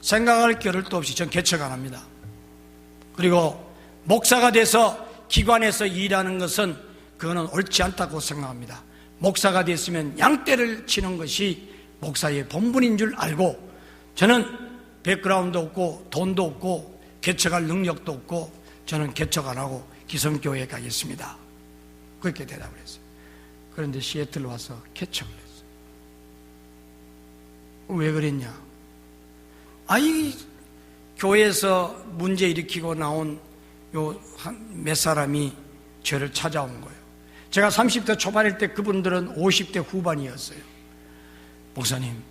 생각할 겨를도 없이 전 개척 안 합니다. 그리고 목사가 돼서 기관에서 일하는 것은 그거는 옳지 않다고 생각합니다. 목사가 됐으면 양떼를 치는 것이 목사의 본분인 줄 알고, 저는 백그라운드 없고 돈도 없고 개척할 능력도 없고 저는 개척 안 하고 기성교회에 가겠습니다. 그렇게 대답을 했어요. 그런데 시애틀 와서 개척을 했어요. 왜 그랬냐? 아이, 교회에서 문제 일으키고 나온 요 몇 사람이 저를 찾아온 거예요. 제가 30대 초반일 때 그분들은 50대 후반이었어요. 목사님,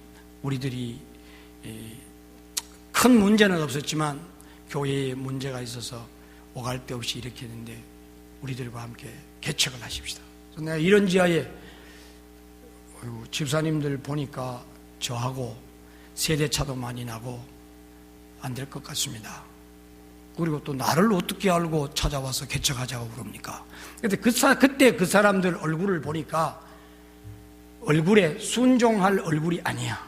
우리들이 큰 문제는 없었지만 교회에 문제가 있어서 오갈 데 없이 이렇게 했는데 우리들과 함께 개척을 하십시다. 그래서 내가 이런 지하에 집사님들 보니까 저하고 세대차도 많이 나고 안 될 것 같습니다. 그리고 또 나를 어떻게 알고 찾아와서 개척하자고 그럽니까? 근데 그때 그 사람들 얼굴을 보니까 얼굴에 순종할 얼굴이 아니야.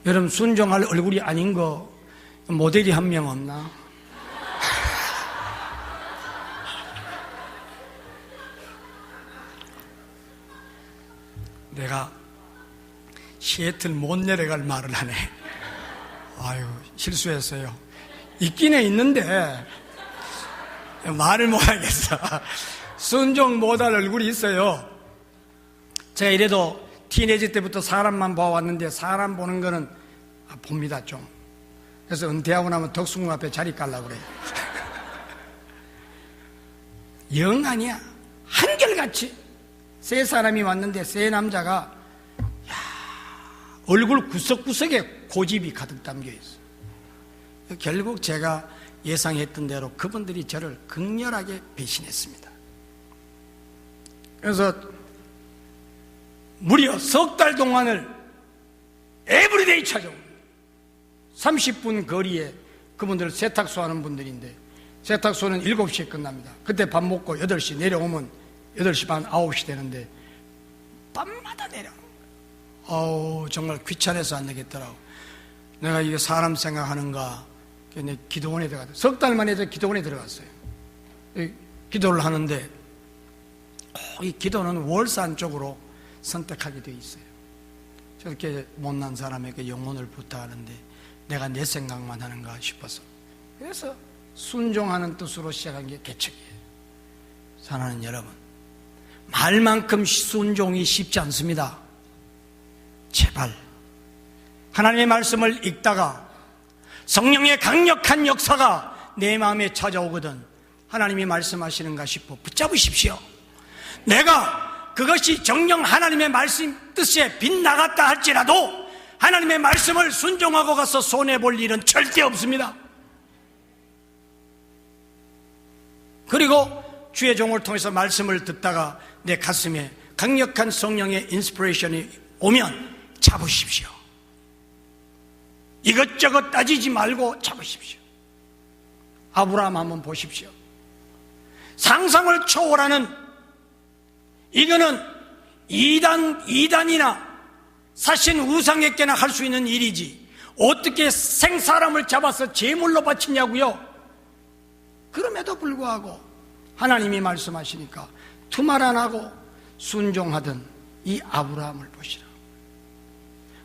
여러분, 순종할 얼굴이 아닌 거 모델이 한 명 없나? 내가 시애틀 못 내려갈 말을 하네. 아유, 실수했어요. 있기는 있는데 말을 못하겠어. 순종 못할 얼굴이 있어요. 제가 이래도 티네이지 때부터 사람만 봐왔는데 사람 보는 거는 봅니다 좀. 그래서 은퇴하고 나면 덕숭 앞에 자리 깔라고 그래요. 영 아니야. 한결같이 세 사람이 왔는데 세 남자가 얼굴 구석구석에 고집이 가득 담겨있어. 결국 제가 예상했던 대로 그분들이 저를 극렬하게 배신했습니다. 그래서 무려 석 달 동안을 에브리데이 찾아옵니다. 30분 거리에 그분들 세탁소 하는 분들인데 세탁소는 7시에 끝납니다. 그때 밥 먹고 8시 내려오면 8시 반, 9시 되는데 밤마다 내려오는 거예요. 아우, 정말 귀찮아서 안 되겠더라고. 내가 이게 사람 생각하는가. 내 기도원에 들어갔어요. 석 달 만에 기도원에 들어갔어요. 기도를 하는데 이 기도는 월산 쪽으로 선택하게 되어 있어요. 저렇게 못난 사람에게 영혼을 부탁하는데 내가 내 생각만 하는가 싶어서, 그래서 순종하는 뜻으로 시작한 게 개척이에요. 사랑하는 여러분, 말만큼 순종이 쉽지 않습니다. 제발 하나님의 말씀을 읽다가 성령의 강력한 역사가 내 마음에 찾아오거든 하나님이 말씀하시는가 싶어 붙잡으십시오. 내가 그것이 정녕 하나님의 말씀 뜻에 빗나갔다 할지라도 하나님의 말씀을 순종하고 가서 손해볼 일은 절대 없습니다. 그리고 주의 종을 통해서 말씀을 듣다가 내 가슴에 강력한 성령의 인스피레이션이 오면 잡으십시오. 이것저것 따지지 말고 잡으십시오. 아브라함 한번 보십시오. 상상을 초월하는, 이거는 이단이나 사신 우상에게나 할 수 있는 일이지 어떻게 생사람을 잡아서 제물로 바치냐고요. 그럼에도 불구하고 하나님이 말씀하시니까 두말 안 하고 순종하던 이 아브라함을 보시라.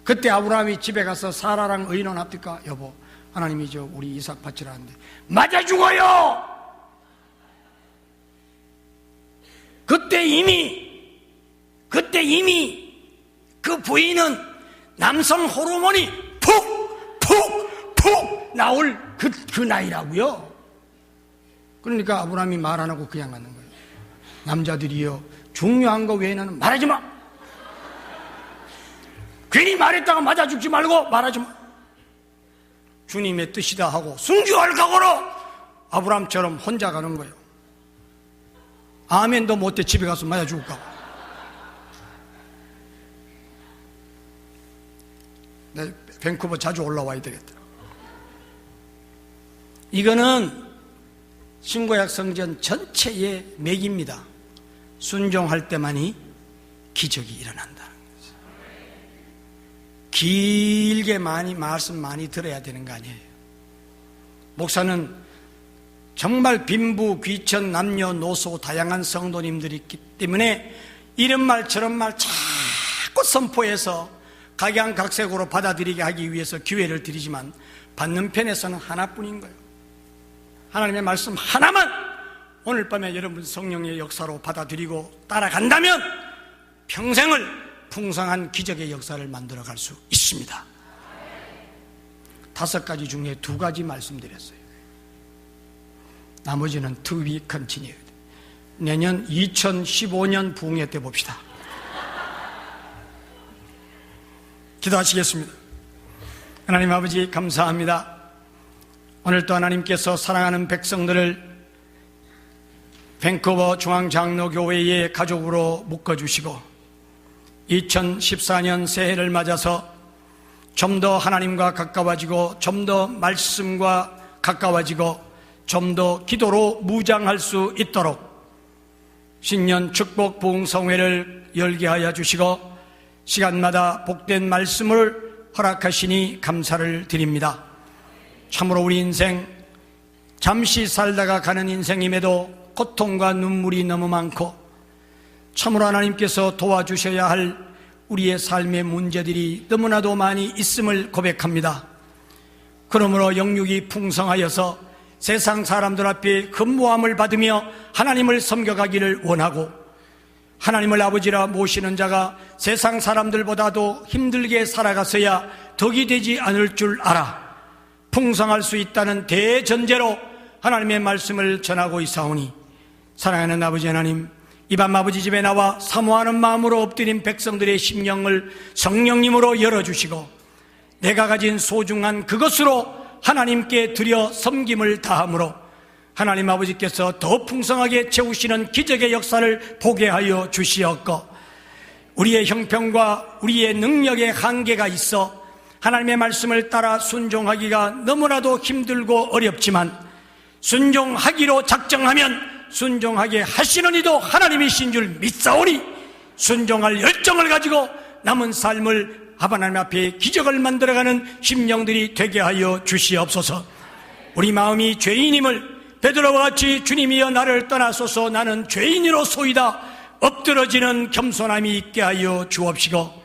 그때 아브라함이 집에 가서 사라랑 의논합니까? 여보, 하나님이 우리 이삭 바치라 하는데 맞아 죽어요. 그때 이미 그 부인은 남성 호르몬이 푹 나올 그 나이라고요. 그러니까 아브라함이 말 안 하고 그냥 가는 거예요. 남자들이요, 중요한 거 외에는 말하지 마. 괜히 말했다가 맞아 죽지 말고 말하지 마. 주님의 뜻이다 하고 순종할 각오로 아브라함처럼 혼자 가는 거예요. 아멘도 못해 집에 가서 맞아 죽을까 봐. 내 밴쿠버 자주 올라와야 되겠다. 이거는 신구약 성전 전체의 맥입니다. 순종할 때만이 기적이 일어난다는 거죠. 길게 말씀 많이 들어야 되는 거 아니에요. 목사는 정말 빈부, 귀천, 남녀노소 다양한 성도님들이 있기 때문에 이런 말 저런 말 자꾸 선포해서 각양각색으로 받아들이게 하기 위해서 기회를 드리지만 받는 편에서는 하나뿐인 거예요. 하나님의 말씀 하나만 오늘 밤에 여러분 성령의 역사로 받아들이고 따라간다면 평생을 풍성한 기적의 역사를 만들어갈 수 있습니다. 5가지 중에 2가지 말씀드렸어요. 나머지는 to be continued. 내년 2015년 부흥회 때 봅시다. 기도하시겠습니다. 하나님 아버지 감사합니다. 오늘도 하나님께서 사랑하는 백성들을 밴쿠버 중앙장로교회의 가족으로 묶어주시고 2014년 새해를 맞아서 좀 더 하나님과 가까워지고 좀 더 말씀과 가까워지고 좀 더 기도로 무장할 수 있도록 신년 축복 부흥성회를 열게 하여 주시고 시간마다 복된 말씀을 허락하시니 감사를 드립니다. 참으로 우리 인생 잠시 살다가 가는 인생임에도 고통과 눈물이 너무 많고 참으로 하나님께서 도와주셔야 할 우리의 삶의 문제들이 너무나도 많이 있음을 고백합니다. 그러므로 영육이 풍성하여서 세상 사람들 앞에 근모함을 받으며 하나님을 섬겨가기를 원하고 하나님을 아버지라 모시는 자가 세상 사람들보다도 힘들게 살아가서야 덕이 되지 않을 줄 알아 풍성할 수 있다는 대전제로 하나님의 말씀을 전하고 있사오니 사랑하는 아버지 하나님, 이 밤 아버지 집에 나와 사모하는 마음으로 엎드린 백성들의 심령을 성령님으로 열어주시고 내가 가진 소중한 그것으로 하나님께 드려 섬김을 다함으로 하나님 아버지께서 더 풍성하게 채우시는 기적의 역사를 보게 하여 주시옵고 우리의 형편과 우리의 능력의 한계가 있어 하나님의 말씀을 따라 순종하기가 너무나도 힘들고 어렵지만 순종하기로 작정하면 순종하게 하시는 이도 하나님이신 줄 믿사오니 순종할 열정을 가지고 남은 삶을 하나님 앞에 기적을 만들어가는 심령들이 되게 하여 주시옵소서. 우리 마음이 죄인임을 베드로와 같이 주님이여 나를 떠나소서 나는 죄인이로소이다 엎드러지는 겸손함이 있게 하여 주옵시고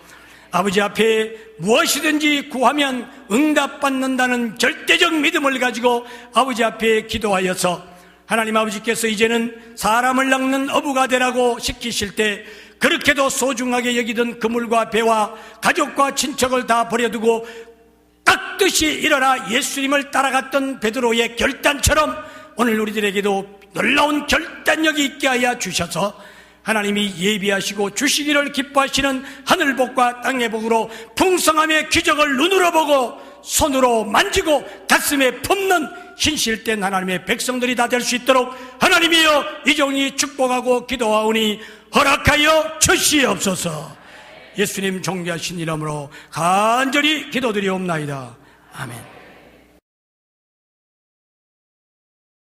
아버지 앞에 무엇이든지 구하면 응답받는다는 절대적 믿음을 가지고 아버지 앞에 기도하여서 하나님 아버지께서 이제는 사람을 낚는 어부가 되라고 시키실 때 그렇게도 소중하게 여기던 그물과 배와 가족과 친척을 다 버려두고 깍듯이 일어나 예수님을 따라갔던 베드로의 결단처럼 오늘 우리들에게도 놀라운 결단력이 있게 하여 주셔서 하나님이 예비하시고 주시기를 기뻐하시는 하늘복과 땅의 복으로 풍성함의 기적을 눈으로 보고 손으로 만지고 가슴에 품는 신실된 하나님의 백성들이 다 될 수 있도록 하나님이여 이 종이 축복하고 기도하오니 허락하여 주시옵소서. 예수님 존귀하신 이름으로 간절히 기도드리옵나이다. 아멘.